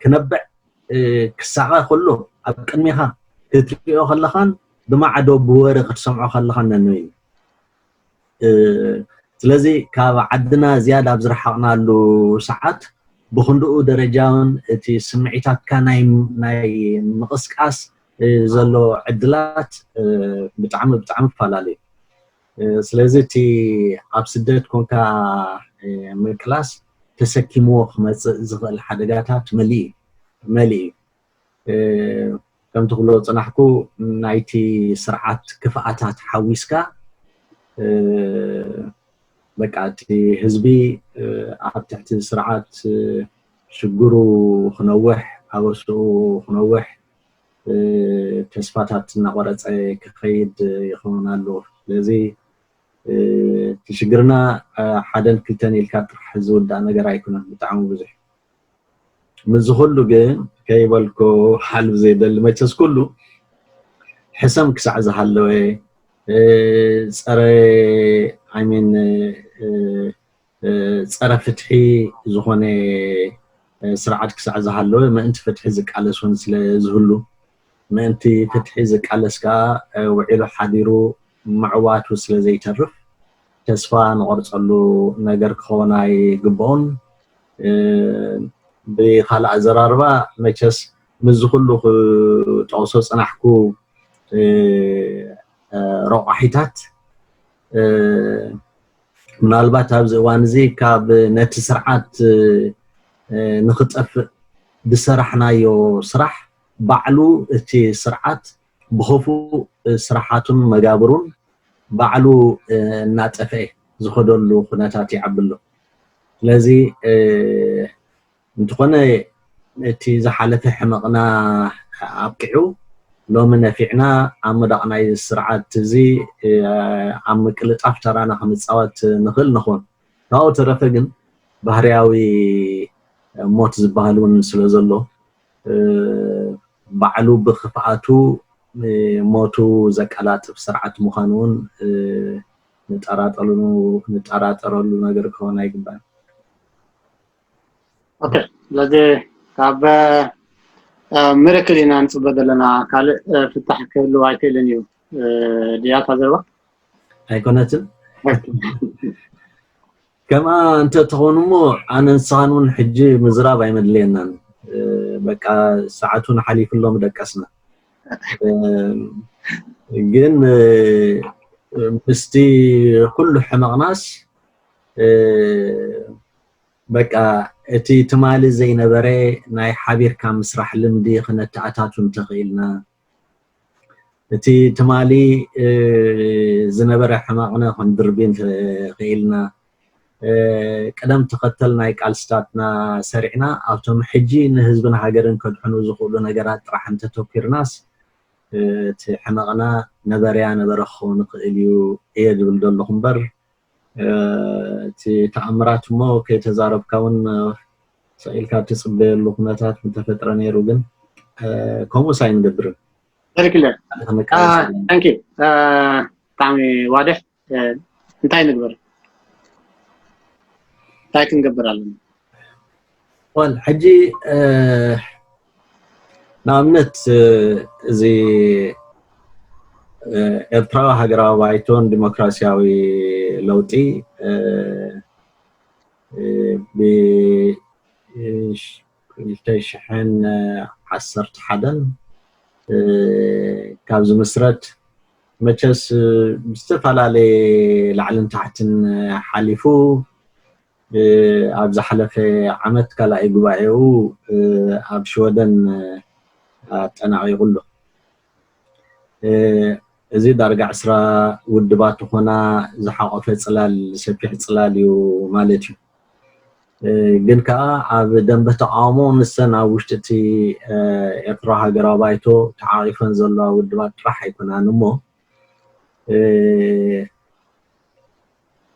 ክነብዕ ክሳቐ ከሎ ኣብ ቅድሚኻ ክትሪኦ ከለኻን ብማዕዶ ብወረ ክትሰምዖ ከለኻን ነንበይ ስለዚ ካብ ዓድና ዝያዳ ኣብ ዝረሓቕናሉ ሰዓት ብኽንድኡ ደረጃውን እቲ ስምዒታትካ ናይ ምቕስቃስ ዘሎ ዕድላት ብጣዕሚ ፈላለዩ ስለዚ እቲ ኣብ ስደት ኮንካ ምቅላስ ተሰኪምዎ ክመፅእ ዝኽእል ሓደጋታት መሊእ ከም ትኽእሎ ፅናሕኩ ናይቲ ስርዓት ክፍኣታት ሓዊስካ በቃ እቲ ህዝቢ ኣብ ትሕቲ ስርዓት ሽግሩ ክነውሕ ኣበስኡ ክነውሕ ተስፋታት እናቆረፀ ክኸይድ ይኸውን ኣሎ ስለዚ ትሽግርና ሓደን ክልተን ኢልካ ጥራሕ ዝውዳእ ነገር ኣይኮነን ብጣዕሚ ብዙሕ ምዝ ኩሉ ግን ከይበልኮ ሓልፍ ዘይደሊ መቸስ ኩሉ ሕሰም ክሳዕ ዝሃለወ ፀረ ኣይሚን ፀረ ፍትሒ ዝኾነ ስርዓት ክሳዕ ዝሃለወ ምእንቲ ፍትሒ ዝቃለስ እውን ስለ ዝህሉ ምእንቲ ፍትሒ ዝቃለስ ከዓ ውዒሉ ሓዲሩ ምዕዋቱ ስለ ዘይተርፍ ተስፋ ንቆርፀሉ ነገር ክኸውን ኣይግብኦን ብካልእ ኣዘራርባ መቸስ ምዝ ኩሉ ክጠቕሶ ፅናሕኩ ረቑሒታት ምናልባት ኣብዚ እዋን እዚ ካብ ነቲ ስርዓት ንክጠፍእ ብሰራሕናዮ ስራሕ ባዕሉ እቲ ስርዓት ብኸፉእ ስራሓቱን መጋብሩን ባዕሉ እናጠፍአ ዝኸደሉ ኩነታት ይዓብሎ ስለዚ እንትኾነ እቲ ዝሓለፈ ሕመቕና ኣብቂዑ ሎሚ ነፊዕና ኣብ ምዳቕ ናይ ስርዓት እዚ ኣብ ምቅልጣፍ ተራና ክንፃወት ንኽእል ንኾን ካብኡ ተረፈ ግን ባህርያዊ ሞት ዝበሃል እውን ስለ ዘሎ ባዕሉ ብኽፍኣቱ ሞቱ ዘቀላጥፍ ስርዓት ምዃኑ እውን ንጠራጠረሉ ነገር ክኸውን ኣይግባእን ኦኬ ስለዚ ካብ ምርክል ኢና ንፅበ ዘለና ካልእ ፍታሕ ክህሉ ኣይክእልን እዩ ድያ ታዘባ ኣይኮነትን ከማ እንተ ትኾኑ እሞ ኣነ ንስኻን እውን ሕጂ ምዝራብ ኣይመድልየናን በቃ ሰዓቱን ሓሊፍሎም ደቀስና ግን ምስቲ ኩሉ ሕመቕናስ በቃ እቲ ትማሊ ዘይነበረ ናይ ሓቢርካ ምስራሕ ልምዲ ክነተኣታቱ እንተኽኢልና እቲ ትማሊ ዝነበረ ሕማቕና ክንድርብን ክኢልና ቅደም ተኸተል ናይ ቃልስታትና ሰሪዕና ኣብቶም ሕጂ ንህዝብን ሃገርን ከድሕኑ ዝኽእሉ ነገራት ጥራሕ እንተተኪርናስ እቲ ሕማቕና ነበርያ ነበረ ክኸውን ይኽእል እዩ እየ ዝብል ዘለኹ እምበር እቲ ተኣምራት እሞ ከይተዛረብካ እውን ሰኢልካ ትፅበየሉ ኩነታት ምተፈጥረ ነይሩ ግን ከምኡስ ኣይንገብርን በርክለ ታንኪ ብጣዕሚ ዋድሕ እንታይ ንግበር እንታይ ክንገብር ኣለና ወል ሕጂ ንኣብነት እዚ ኤርትራዊ ሃገራዊ ባይቶን ዲሞክራሲያዊ ለውጢ ብ2011 ካብ ዝምስረት መቸስ ዝተፈላለዩ ላዕልን ታሕትን ሓሊፉ ኣብ ዝሓለፈ ዓመት ካልኣይ ጉባኤኡ ኣብ ሽወደን ኣጠናቂቁሉ እዚ ዳርጋ 10 ውድባት ኮና ዝሓቆፈ ፅላል ሰፊሕ ፅላል እዩ ማለት እዩ ግን ከዓ ኣብ ደንበ ተቃውሞ ንሰን ኣብ ውሽጢ እቲ ኤርትራ ሃገራዊ ባይቶ ተዓቂፈን ዘለዋ ውድባት ጥራሕ ኣይኮናን እሞ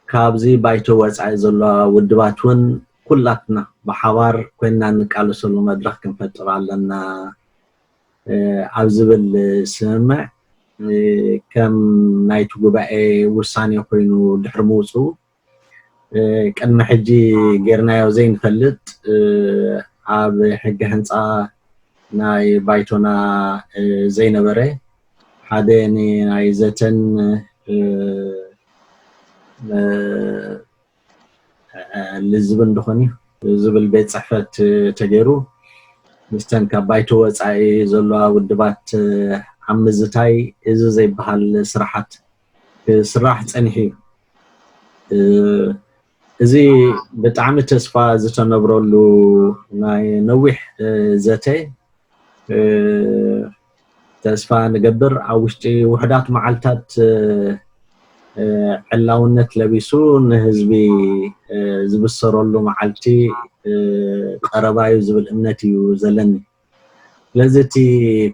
ካብዚ ባይቶ ወፃኢ ዘለዋ ውድባት እውን ኩላትና ብሓባር ኮይና ንቃለሰሉ መድረክ ክንፈጥር ኣለና ኣብ ዝብል ስምምዕ ከም ናይቲ ጉባኤ ውሳኔ ኮይኑ ድሕሪ ምውፅኡ ቅድሚ ሕጂ ጌርናዮ ዘይንፈልጥ ኣብ ሕጊ ህንፃ ናይ ባይቶና ዘይነበረ ሓደ ናይ ዘተን ልዝብን ድኾኒ ዝብል ቤት ፅሕፈት ተገይሩ ምስተን ካብ ባይቶ ወፃኢ ዘለዋ ውድባት ኣብ ምዝታይ እዚ ዘይበሃል ስራሓት ክስራሕ ፀኒሑ እዚ ብጣዕሚ ተስፋ ዝተነብረሉ ናይ ነዊሕ ዘተ ተስፋ ንገብር ኣብ ውሽጢ ውሕዳት መዓልታት ዕላውነት ለቢሱ ንህዝቢ ዝብሰረሉ መዓልቲ ቀረባዩ ዝብል እምነት እዩ ዘለኒ ስለዚ እቲ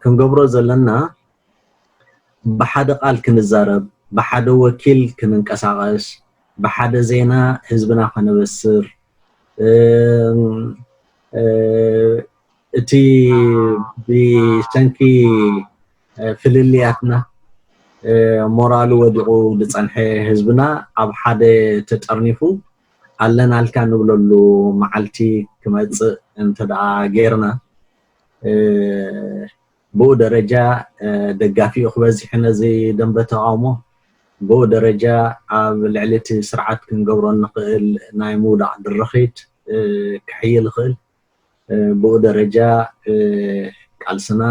ክንገብሮ ዘለና ብሓደ ቃል ክንዛረብ ብሓደ ወኪል ክንንቀሳቀስ ብሓደ ዜና ህዝብና ከነበስር እቲ ብሰንኪ ፍልልያትና ሞራሉ ወዲቁ ዝፀንሐ ህዝብና ኣብ ሓደ ተጠርኒፉ ኣለና አልካ ንብለሉ መዓልቲ ክመጽእ እንተዳ ጌርና ብኡ ደረጃ ደጋፊኡ ክበዝሕ ነዚ ደንበ ተቃውሞ ብኡ ደረጃ ኣብ ልዕሊ እቲ ስርዓት ክንገብሮ ንኽእል ናይ ምውዳቕ ድርኺት ክሕይል ይኽእል ብኡ ደረጃ ቃልስና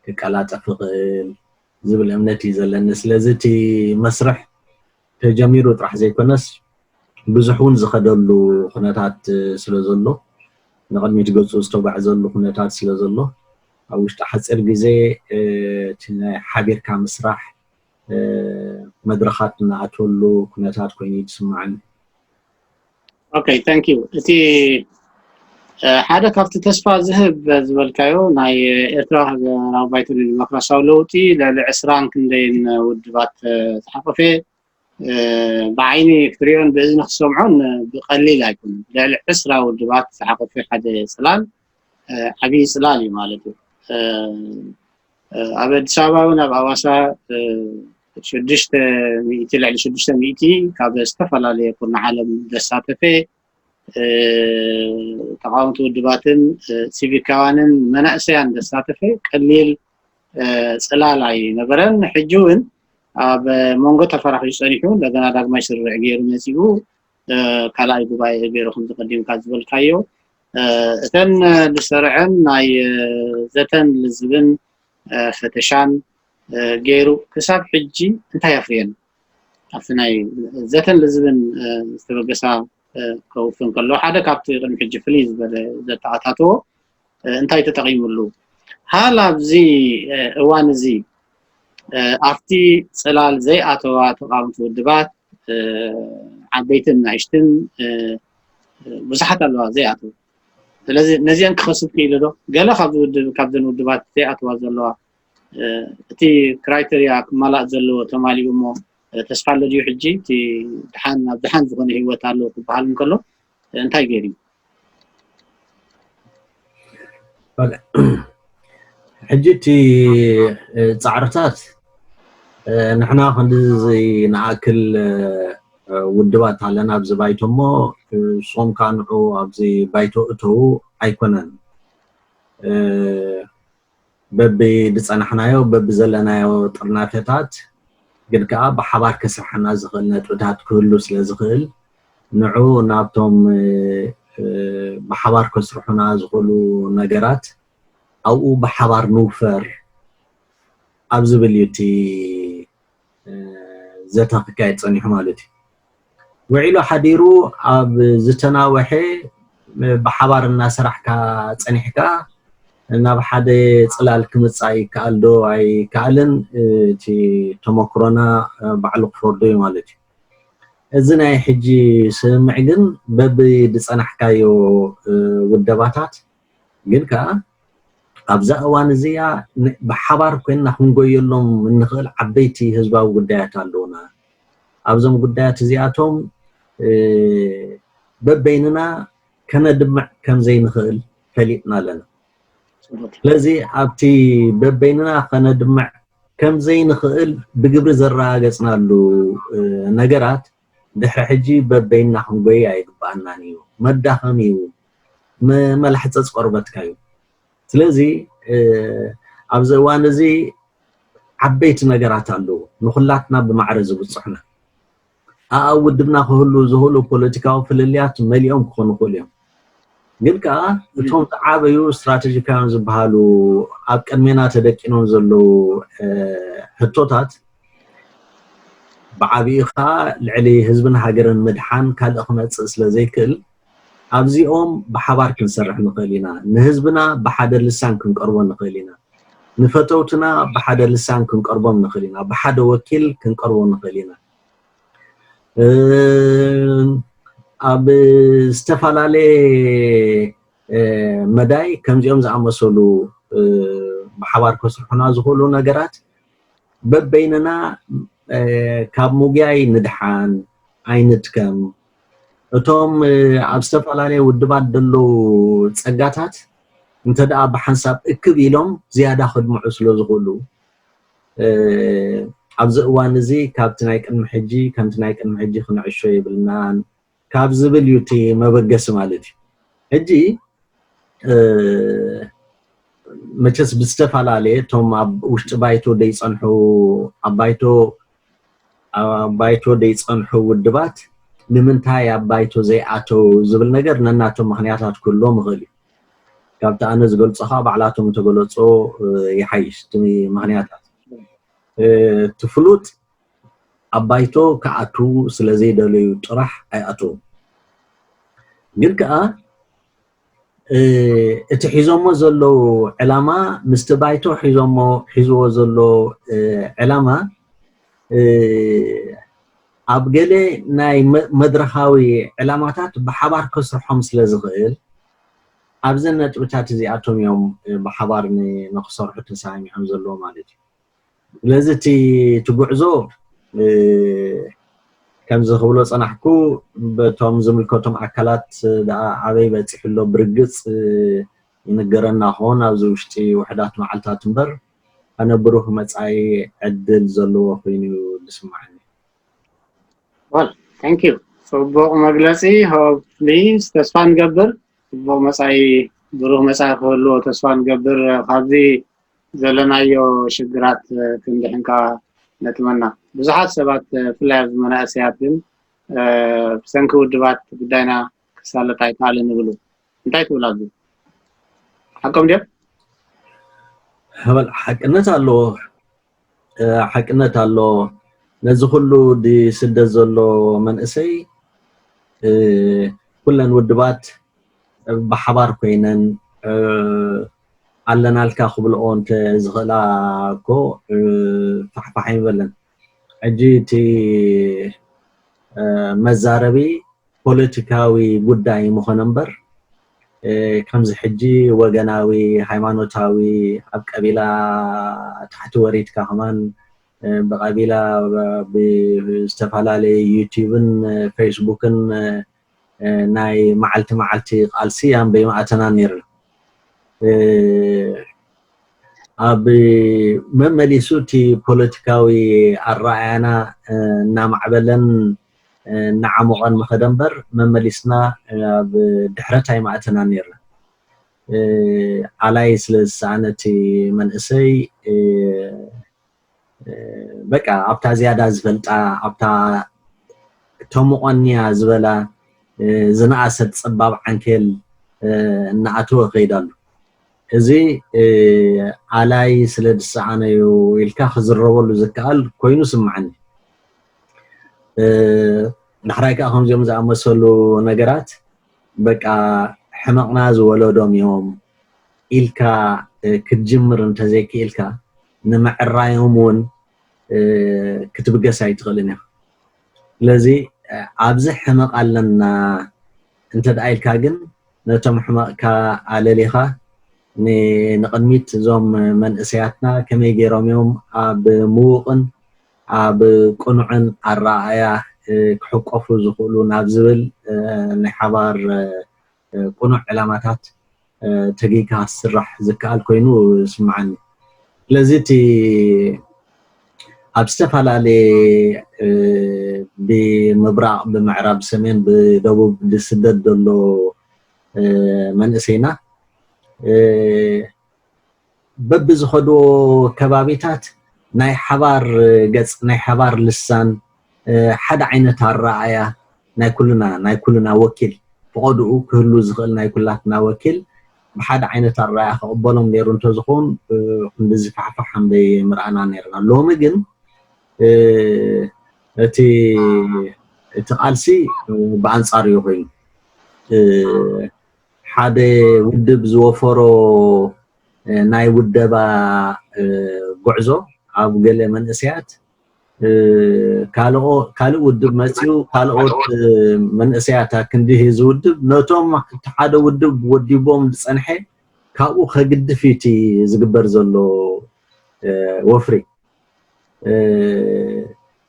ክቀላጠፍ ይኽእል ዝብል እምነት እዩ ዘለኒ ስለዚ እቲ መስርሕ ተጀሚሩ ጥራሕ ዘይኮነስ ብዙሕ እውን ዝኸደሉ ኩነታት ስለ ዘሎ ንቅድሚት ገፁ ዝተጓዕ ዘሎ ኩነታት ስለ ዘሎ ኣብ ውሽጢ ሓፂር ግዜ እቲ ናይ ሓቢርካ ምስራሕ መድረኻት እናኣተወሉ ኩነታት ኮይኑ ይስማዓኒ ኦኬይ ታንክ ዩ እቲ ሓደ ካብቲ ተስፋ ዝህብ ዝበልካዮ ናይ ኤርትራ ሃገራዊ ባይቶ ዲሞክራሲያዊ ለውጢ ልዕሊ 20 ክንደይን ውድባት ዝሓቆፈ بعيني كتريون بإذن خصومعون بقليل هيكون لعل عسرة والدبات تحقق في حد سلال حبي سلالي مالته أبد سابعون أبواسا شدشت ميتي لعل شدشت ميتي كابل استفل عليه يكون عالم دساتة فيه تقاومت والدباتن سيفي كوانن منأسيان دساتة فيه قليل سلال عي نبرن حجون ኣብ መንጎ ተፈራኺ ፀኒሑ እንደገና ዳግማይ ስርዕ ገይሩ መሲኡ ካልኣይ ጉባኤ ገይሩኩም ዝቀዲምካ ዝበልካዮ እተን ዝሰርዐን ናይ ዘተን ልዝብን ፈተሻን ገይሩ ክሳብ ሕጂ እንታይ ያፍርየን ኣብቲ ናይ ዘተን ልዝብን ዝተበገሳ ከውፍን ከሎ ሓደ ካብቲ ቅድሚ ሕጂ ፍልይ ዝበለ ዘተኣታትዎ እንታይ ተጠቒሙሉ ሃላ ኣብዚ እዋን እዚ ኣብቲ ፅላል ዘይኣተዋ ተቃውምቲ ውድባት ዓበይትን ናእሽትን ብዙሓት ኣለዋ ዘይኣተው ስለዚ ነዚአን ክኸስብ ክኢሉ ዶ ገለ ካብዘን ውድባት ዘይኣተዋ ዘለዋ እቲ ክራይተርያ ክመላእ ዘለዎ ተማሊኡ እሞ ተስፋ ኣሎ ድዩ ሕጂ እቲ ድሓን ናብ ድሓን ዝኾነ ሂወት ኣሎ ክበሃል እንከሎ እንታይ ገይሩ ሕጂ እቲ ፃዕርታት ንሕና ክንድዚ ንኣክል ውድባት ኣለና ኣብዚ ባይቶ እሞ ሶም ካንዑ ኣብዚ ባይቶ እተው ኣይኮነን በቢ ዝፀናሕናዮ በቢ ዘለናዮ ጥርናፈታት ግን ከዓ ብሓባር ከስርሐና ዝኽእል ነጥብታት ክህሉ ስለ ዝኽእል ንዑ ናብቶም ብሓባር ከስርሑና ዝኽእሉ ነገራት ኣብኡ ብሓባር ንውፈር ኣብ ዝብል እዩ እቲ ዘተ ክካየድ ፀኒሑ ማለት እዩ ውዒሉ ሓዲሩ ኣብ ዝተናወሐ ብሓባር እናሰራሕካ ፀኒሕካ ናብ ሓደ ፅላል ክምፃእ ይከኣል ዶ ኣይከኣልን እቲ ተመክሮና ባዕሉ ክፈርዶ እዩ ማለት እዩ እዚ ናይ ሕጂ ስምዕ ግን በቢ ዝፀናሕካዮ ውደባታት ግን ከዓ ኣብዛ እዋን እዚኣ ብሓባር ኮይንና ክንጎየሎም እንኽእል ዓበይቲ ህዝባዊ ጉዳያት ኣለውና ኣብዞም ጉዳያት እዚኣቶም በበይንና ከነድምዕ ከም ዘይንኽእል ፈሊጥና ኣለና ስለዚ ኣብቲ በበይንና ከነድምዕ ከም ዘይንኽእል ብግብሪ ዘረጋገፅናሉ ነገራት ድሕሪ ሕጂ በበይንና ክንጎይ ኣይግባአናን እዩ መዳኸም እዩ መላሕፀፅ ቆርበትካ እዩ ስለዚ ኣብዚ እዋን እዚ ዓበይቲ ነገራት ኣለዉ ንኩላትና ብማዕረ ዝብፅሑና ኣብ ውድብና ክህሉ ዝኽእሉ ፖለቲካዊ ፍልልያት መሊኦም ክኾኑ ይኽእሉ እዮም ግን ከዓ እቶም ዝዓበዩ ስትራቴጂካውያን ዝበሃሉ ኣብ ቅድሜና ተደቂኖም ዘለዉ ሕቶታት ብዓብኡ ከዓ ልዕሊ ህዝብን ሃገርን ምድሓን ካልእ ክመፅእ ስለ ዘይክእል ኣብዚኦም ብሓባር ክንሰርሕ ንኽእል ኢና ንህዝብና ብሓደ ልሳን ክንቀርቦ ንኽእል ኢና نفتوتنا بحدا لسان كنقربهم نخلينا بحدا وكيل كنقربهم نخلينا أب استفعلالي مداي كم يوم زعمسولو بحوار كسرحنا زغولو نجارات ببيننا كاب موجاي ندحان عينتكم أتوم أب استفعلالي ودبات دلو تسقاتات انت دا بحساب اكبيلهم زيادة خدمة عسلو زغولو أبز وانزي كابتنايك المحجي كابتنايك المحجي خنع شوي بالنان كابز باليوتي ما بقى سمالتي هجي مچس بستفعل عليه توم وشت بايتو دي صنحو بايتو دي صنحو ودبات نمنتاي بايتو زي اتو زبل نجر نناتو مخنياتات كلهم غلي كابتا انا زغل صخا بعلاتهم تغلصو يحيش تمي مخنياتات تفلوت أبايتو كأتو سلزي دليو طرح أي أتو جلكا اتحيزومو زلو علامة مستبايتو حيزو زلو علامة أبقلي ناي مدرخاوي علاماتات بحبار كسرحهم سلزغيل أبزن نتبتات زي أتوم يوم بحبار نخسر حتى سايمي هم زلو مالتي لازتي تقعزو كم زخبلو صنحكو بتوم زملكوتم أكلات دا عبي بتحلو برقص ينقرنا هون أو زوجتي وحدات معلتات مبر أنا بروح متعي عدل زلو وخيني لسمعني. Well, thank you. So بوق مجلسي هو please تسفان قبر بوق مسعي بروح مسعي خلو تسفان قبر خذي زلنا يو شجرات كندحنكا نتمنى بزحات سبات فلايف مناسياتين بسنكو دبات بداينا كسالة تايتالي نقولو انتايت ولادو حكم ديب؟ حقنت الله نزو كله دي سدة زلو من اسي كلن ودبات بحبار كوينن علنا الكاخو بالأون تزغلا كو فحفحين بلن عجيتي مزاربي بوليتيكاوي بوداي مخنمبر كمز حجي وغناوي هايمانوتاوي اب قبيلة تحت وريت كمان بقبيلة باستفالالي يوتيوبن فيسبوكن ناي معلتي قالسيان بيماتنا نير أبي ممليسوتي بوليتيكاوي الرأينا نامعبلن نعمقن مخدمبر ممليسنا بدحرتاي معتنا نيرنا على سلسانتي من اسي بقى ابتا زياده زفلطا ابتا تومقنيا زبلا زناست صباب عنكل نعتو خيدالو ازي على سلسانيو يلكا خزربلو زكال كوينو سمعني نحرايك أخم زيوم زعمسولو نجارات بقى حمقنا زولودهم يوم إلكا كتجمر انت زيك إلكا نمع الرايهمون كتبقى سايتغلنا لذي عبزح حمق لنا انت دعي الكاقن نتم حمق كعلى ليخا نقدميت زوم من اسياتنا كما يجيرهم يوم عب موقن عب قنعن الرعاية كحقوفو زخولو نابزبل نحبار قنوع علاماتات تقيقها السرح زكال كوينو سمعني لذيتي أبستفالالي بمبراق بمعراب سمين بدوب لسدد دولو من اسينا ببزخدو كبابيتات ناي حبار قص ناي حبار لسان حد عينة الرعاية ناي كلنا وكيل فقدو كله زغل ناي كلاتنا وكيل بحد عينة الرعاية قبلهم نيرون تزخون ندزي فحفحهم دي مرأنا نيرنا لو مجن تقالسي بأنصار يوهين حد ودب زوفرو ناي ودبا غعزو اب ገለ መንእስያት ካልኦ ውድብ መጽዩ ካልኦት መንእስያት ክንዲ ዝውድብ ነቶም ሓደ ውድብ ወዲቦም ዝጸንሐ ካብኡ ከግድፊቲ ዝግበር ዘሎ ወፍሪ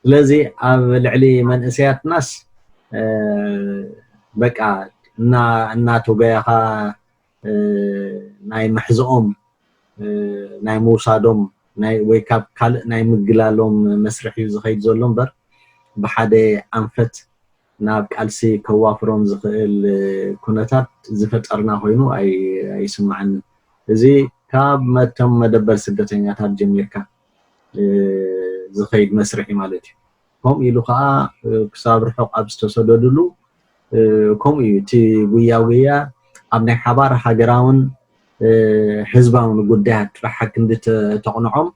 ስለዚ ኣብ ልዕሊ መንእስያት ናስ በቃ እናተገያኻ ናይ محزኦም ናይ موسادom ናይ ወይ ካብ ካልእ ናይ ምግላሎም መስርሕ ዝኸይድ ዘሎ እምበር ብሓደ ኣንፈት ናብ ቃልሲ ከዋፍሮም ዝኽእል ኩነታት ዝፈጠርና ኮይኑ ኣይስማዕን እዚ ካብ መተም መደበር ስደተኛታት ጀሚርካ ዝኸይድ መስርሕ ማለት እዩ ከም ኢሉ ከዓ ክሳብ ርሑቕ ኣብ ዝተሰደድሉ ከም እዩ እቲ ጉያ ኣብ ናይ ሓባር ሃገራውን حزباون ጉዳያት ጥራሕ ክንዲ ተቕንዖም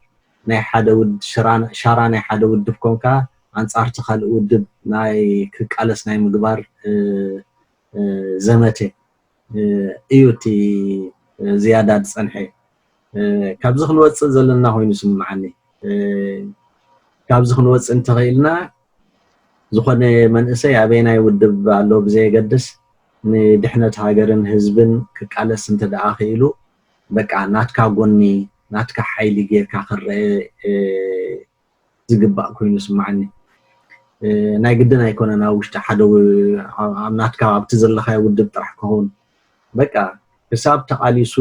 ናይ ሓደ ውድ ሻራ ናይ ሓደ ውድብ ኮንካ አንጻርቲ ካልእ ውድብ ናይ ክቃለስ ናይ ምግባር ዘመተ እዩቲ ዝያዳ ጸንሐ ካብዚ ክንወጽእ ዘለና ኮይኑ ስምዓኒ ካብዚ ክንወጽእ እንተኸይልና ዝኾነ መንእሰይ ኣበይናይ ውድብ ኣሎ ብዘይገድስ ንድሕነት ሃገርን ህዝብን ክቃለስ እንተደኣ ኸይሉ በቃ ናትካ ጎኒ ናትካ ሓይሊ ጌርካ ክርአ ዝግባእ ኮይኑ ስምዓኒ ናይ ግድን ኣይኮነን ኣብ ውሽጢ ሓደ ኣብ ናትካ ኣብቲ ዘለኻይ ውድብ ጥራሕ ክኸውን በቃ ክሳብ ተቃሊሱ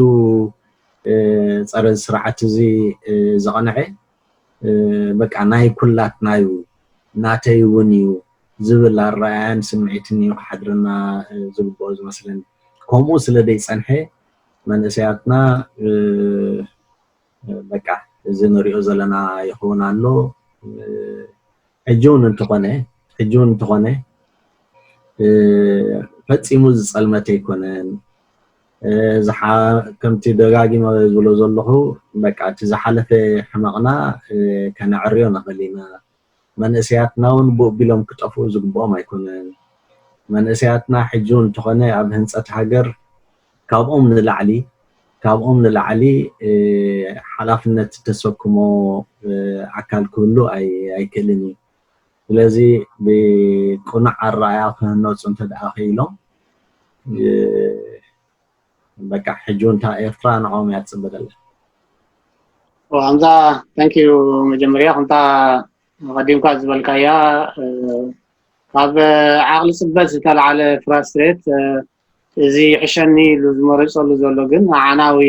ፀረ ስርዓት እዚ ዘቐንዐ በቃ ናይ ኩላት ናዩ ናተይ እውን እዩ ዝብል ኣረኣያን ስምዒትን እዩ ሓድርና ዝግብኦ ዝመስለኒ ከምኡ ስለደይ ፀንሐ መንእሰያትና በቃ እዚ ንሪኦ ዘለና ይኸውን ኣሎ ሕጂውን እንተኾነ ፈፂሙ ዝፀልመተ ኣይኮነን ከምቲ ደጋጊመ ዝብሎ ዘለኹ በቃ እቲ ዝሓለፈ ሕማቕና ከነዕርዮ ንኽእል ኢና መንእሰያትና እውን ብቢሎም ክጠፍኡ ዝግብኦም ኣይኮነን መንእሰያትና ሕጂውን እንተኾነ ኣብ ህንፀት ሃገር ካብኦም ንላዕሊ ሓላፍነት ተሰክሞ ኣካል ክህሉ ኣይክእልን እዩ ስለዚ ብቁኑዕ ኣረኣያ ክህነፁ እንተደኣ ኸኢሎም በቃ ሕጂውን እታ ኤርትራ ንዖም እያ ትፅበደላ ወአንዛ ታንክ ዩ መጀመርያ ክንታ قديمك زبالكايا ካብ ዓቕሊ ጽበት ዝተልዓለ ፍራስትሬት እዚ ሕሸኒ ዝመረጸሉ ዘሎ ግን ዓናዊ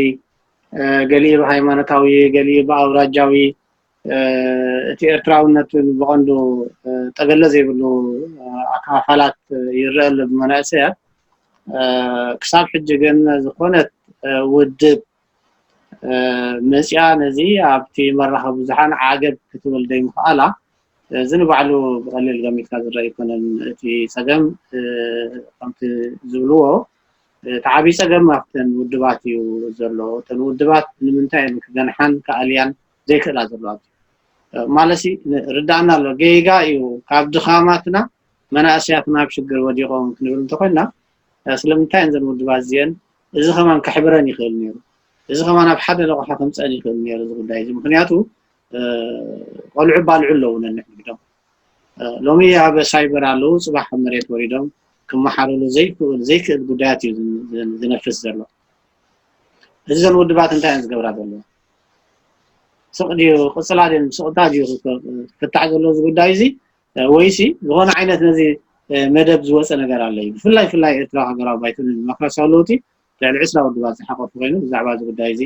ገሊእ ሃይማኖታዊ ገሊእ ኣውራጃዊ እቲ ኤርትራውነትን ብቐንዱ ጠገለ ዘይብሉ ኣካላት ይረአሉ ብመናእሰያት ክሳብ ሕጂ ግን ዝኾነት ውድብ መጽያ ነዚ ኣብቲ መራኸቢ ብዙሓን ዓገብ ክትብል ደይምኽኣላ ዝንባዕሉ ብቐሊል ገሚትካ ዝረአ ይኮነን እቲ ፀገም ከምቲ ዝብልዎ ተዓቢ ፀገም ኣብተን ውድባት እዩ ዘሎ እተን ውድባት ንምንታይ ክገንሓን ከኣልያን ዘይክእላ ዘለዋ ማለሲ ርዳእና ኣሎ ጌጋ እዩ ካብ ድኻማትና መናእሰያትና ኣብ ሽግር ወዲቖም ክንብል እንተኮይና ስለምንታይ እዘን ውድባት እዚአን እዚ ኸማን ክሕብረን ይኽእል ነይሩ እዚ ኸማን ኣብ ሓደ ለቆሓ ከምፀአን ይኽእል ነይሩ እዚ ጉዳይ እዚ ምክንያቱ ቆልዑ ባልዑ ኣለዉ ነንሕግዶም ሎሚ ኣብ ሳይበር ኣለዉ ፅባሕ መሬት ወሪዶም ክመሓረሉ ዘይክእል ጉዳያት እዩ ዝነፍስ ዘሎ እዘን ውድባት እንታይ ዝገብራ ዘለዋ ስቕድዩ ቅፅላ ድን ስቕታ ድዩ ክፍታሕ ዘሎ እዚ ጉዳይ እዚ ወይሲ ዝኾነ ዓይነት ነዚ መደብ ዝወፀ ነገር ኣሎ እዩ ብፍላይ ኤርትራ ሃገራዊ ባይቶን ዲሞክራሲያዊ ለውጢ ልዕሊ 20 ውድባት ዝሓቆፉ ኮይኑ ብዛዕባ እዚ ጉዳይ እዚ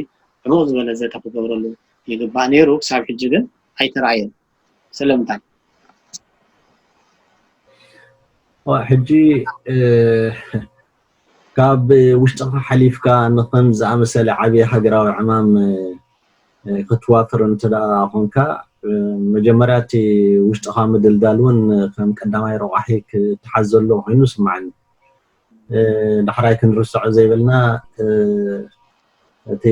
ዕሙቕ ዝበለ ዘተ ክገብረሉ ይግባእ ነይሩ ክሳብ ሕጂ ግን ኣይተረኣየን ስለምንታይ ሕጂ ካብ ውሽጥኻ ሓሊፍካ ንኸም ዝኣመሰለ ዓብዪ ሃገራዊ ዕማም ክትዋፍር እንተደኣ ኮንካ መጀመርያ እቲ ውሽጥኻ ምድልዳል እውን ከም ቀዳማይ ረቑሒ ክትሓዝ ዘሎ ኮይኑ ስማዕኒ ዳሕራይ ክንርስዖ ዘይብልና እቲ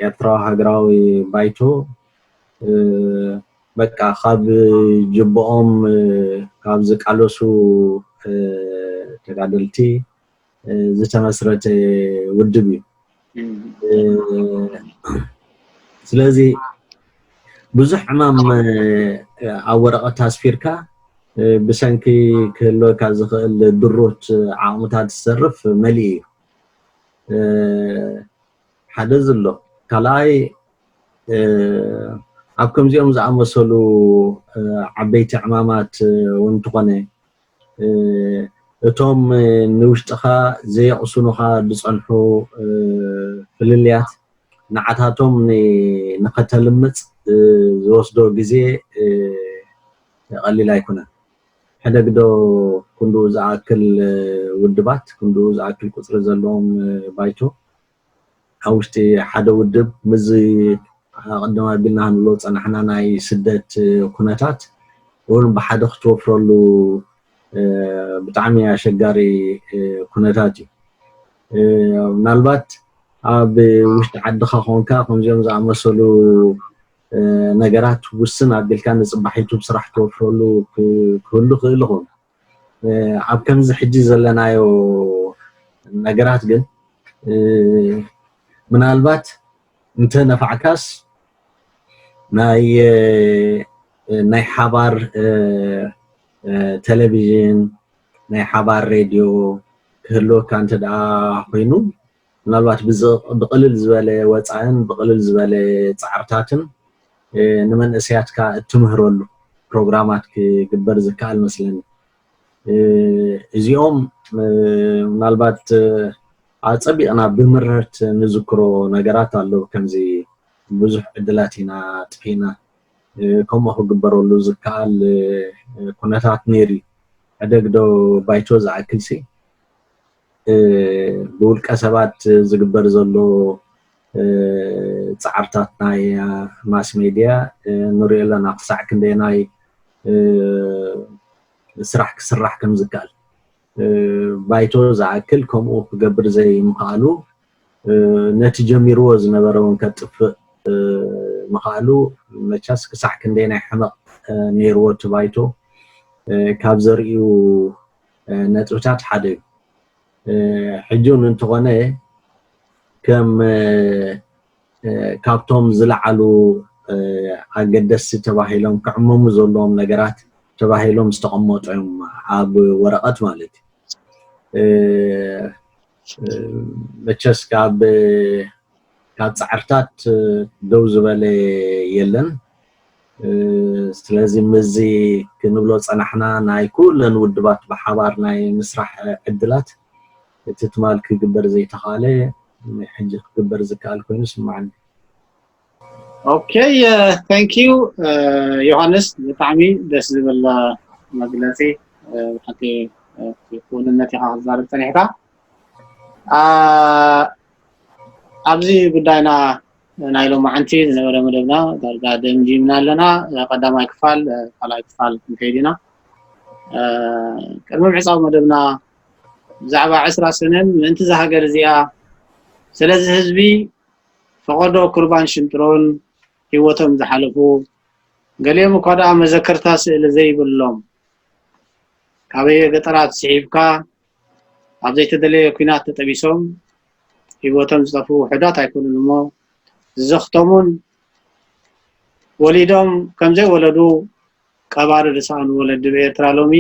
ኤርትራዊ ሃገራዊ ባይቶ በቃ ካብ ጅብኦም ካብ ዝቃለሱ ተጋደልቲ ዝተመስረተ ውድብ እዩ ስለዚህ ብዙሕ ዕማም ኣብ ወረቐት ኣስፊርካ ብሰንኪ ክህልወካ ዝኽእል ድሮት ዓቕምታት ዝሰርፍ መሊእ እዩ ሓደ ዘሎ ካልኣይ ኣብ ከምዚኦም ዝኣመሰሉ ዓበይቲ ዕማማት እውን ትኾነ እቶም ንውሽጥኻ ዘየቕስኑኻ ዝፀንሑ ፍልልያት ንዓታቶም ንኸተልምፅ ዝወስዶ ግዜ ቀሊል ኣይኮነን ሕደግዶ ክንዱ ዝኣክል ውድባት ክንዱ ዝኣክል ቁፅሪ ዘለዎም ባይቶ ኣብ ውሽጢ ሓደ ውድብ ምዝ قدم أبينا هنلو صنحنا ناي سدت كونتات ون بحد اختوفرلو بتعمي أشجاري كونتاتي نالبات أب وش عد خاخونكا خمزيوم زعمسلو نجارات وسن عبد الكان صباحيتو بصراحة توفرلو كله خيلهم أب كم زحجي زلنا يو نجارات جن من نالبات انت نفعكاس ناي حبار تلفزيون ناي حبار راديو كله كانت دا خوينو منالبات بقلل زباله وصعن بقلل زباله صعرتاتن نمن اسياتكا تمهرولو بروجرامات كجبر زكال مثلا ازيوم منالبات أنا بمرت نذكره نجارات الله كمزي بزح دلاتينا تفينا كم هو جبروا له زكال كونتات نيري هذاك دو بايتوز عكلسي بقول كسبات زجبر زلو تعرتاتنا يا ماس ميديا نوري لنا قصع كنديناي سرح كم زكال بايتو زعكل كمو قبر زي مقالو نتيجة ميروز نبرون كتف مقالو مچاس كسح كندينا حمق نيروت بايتو كابزريو نتوتات حدي حجون انتغنه كم كابتوم زلعلو أقدس تباهيلهم كعموم زولهم نجارات تباهيلهم استقمطهم عاب ورقات مالتي مچس كاب صعرتات دوز بالي يلن ስለዚህ መዚ ክንብሎ ጸናሕና ናይ ኩለን ውድባት በሓባር ናይ ምስራሕ ዕድላት እቲ ትማል ክግበር ዘይተኻለ ሕጂ ክግበር ዝካል ኮይኑ ስማዓኒ اوكي ثانك يو يوهانس بتعمي دس ዝብል መግለጺ حتى يكون النتي هزارب تنحكا ኣብዚ ጉዳይና ናይሎ ማዓንቲ ዝነበረ መደብና ዳርጋ ደምጂምና ኣለና ቀዳማይ ክፋል ካልኣይ ክፋል ክንከይድና ቅድሚ ምዕፃው መደብና ብዛዕባ 10 ሰነን ምንቲ ዝሃገር እዚኣ ስለዚ ህዝቢ ፈቆዶ ቁርባን ሽንጥሮን ህይወቶም ዝሓለፉ ገሊኦም እኳ ደኣ መዘከርታ ስእሊ ዘይብሎም ካበየ ገጠራት ስዒብካ ኣብ ዘይተደለየ ኩናት ተጠቢሶም ህይወቶም ዝጠፉ ውሕዳት ኣይኮኑን እሞ ዝኽተሙን ወሊዶም ከምዘይ ወለዱ ቀባሪ ርሳን ወለድ በኤርትራ ሎሚ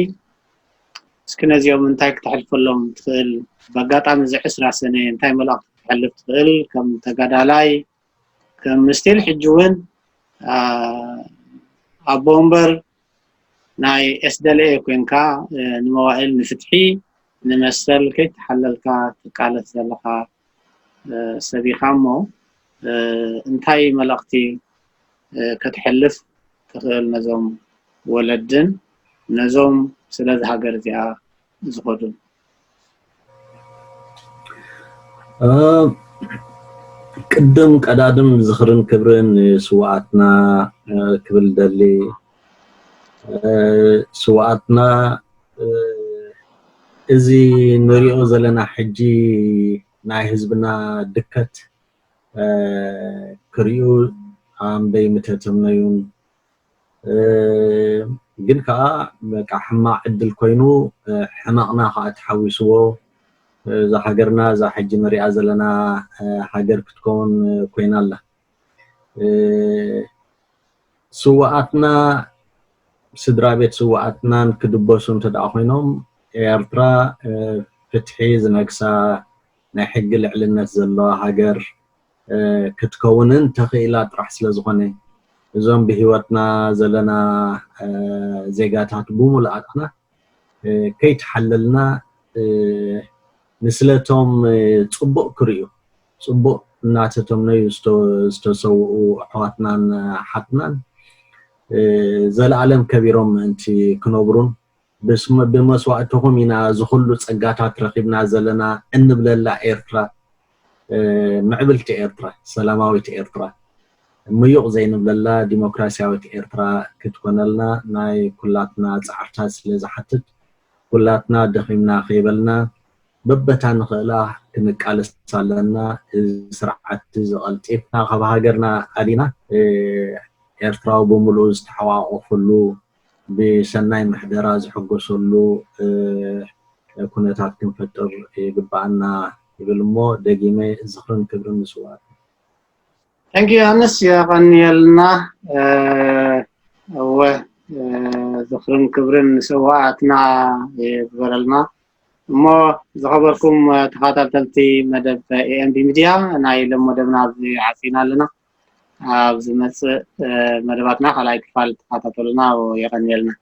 እስከነዚኦም እንታይ ክትሕልፈሎም ትኽእል በአጋጣሚ ዝ10 ሰነ እንታይ መልእኽቲ ክትሕልፍ ትኽእል ከም ተጋዳላይ ከም ምስቲል ሕጅውን ኣብ ቦምበር ናይ ኤስደልኤ ኮንካ ንመዋእል ንፍትሒ ንመሰል ከይተሐለልካ ተቃለስ ዘለኻ ሰቢኻሞ እንታይ መልእኽቲ ክትሕልፍ ትኽእል ነዞም ወለድን ነዞም ስለዚ ሃገር እዚኣ ዝኸዱ ቅድም ቀዳድም ዝኽርን ክብርን ስዋዕትና ክብል ደሊ ስዋዕትና እዚ ንሪኦ ዘለና ሕጂ ናይ ህዝብና ድከት ክሪኡ ኣንበይ ምተተምነዩን ግን ከዓ በቃ ሕማቅ ዕድል ኮይኑ ሕማቅና ከዓ ተሓዊስዎ ዛ ሃገርና ዛ ሕጂ ንሪኣ ዘለና ሃገር ክትከውን ኮይና ኣላ ስዋኣትና ስድራ ቤት ስዋኣትናን ክድበሱ እንተደኣ ኮይኖም ኤርትራ ፍትሒ ዝነግሳ ናይ ሕጊ ልዕልነት ዘለዋ ሃገር ክትከውንን ተኽኢላ ጥራሕ ስለ ዝኾነ እዞም ብሂወትና ዘለና ዜጋታት ብሙሉኣትና ከይተሓለልና ንስለቶም ፅቡቅ ክርዩ ፅቡቅ እናተተምነዩ ዝተሰውኡ ኣሕዋትናን ሓትናን ዘለዓለም ከቢሮም ምእንቲ ክነብሩን ብመስዋእትኩም ኢና ዝኩሉ ፀጋታት ረኪብና ዘለና እንብለላ ኤርትራ ምዕብልቲ ኤርትራ ሰላማዊት ኤርትራ ምዩቕ ዘይንብለላ ዲሞክራሲያዊት ኤርትራ ክትኮነልና ናይ ኩላትና ፃዕርታት ስለ ዝሓትት ኩላትና ደኺምና ከይበልና በበታ ንኽእላ ክንቃለስ ኣለና ስርዓት ዝቐልጢፍና ካብ ሃገርና ኣዲና ኤርትራዊ ብምሉእ ዝተሓዋቆፈሉ ብሰናይ ምሕደራ ዝሕገሰሉ ኩነታት ክንፈጥር ይግባአና ይብል እሞ ደጊመ ዝኽርን ክብርን ንስዋት Thank you Hannes የቀኒየልና ዝኽርን ክብርን ንስዋዕትና ይግበረልና እሞ ዝኸበርኩም ተኸታተልቲ መደብ AMD ሚድያ ናይ ሎም መደብና ዓፂና ኣለና ኣብ ዝመፅእ መደባትና ካልኣይ ክፋል ተኸታተሉና የቀኒየልና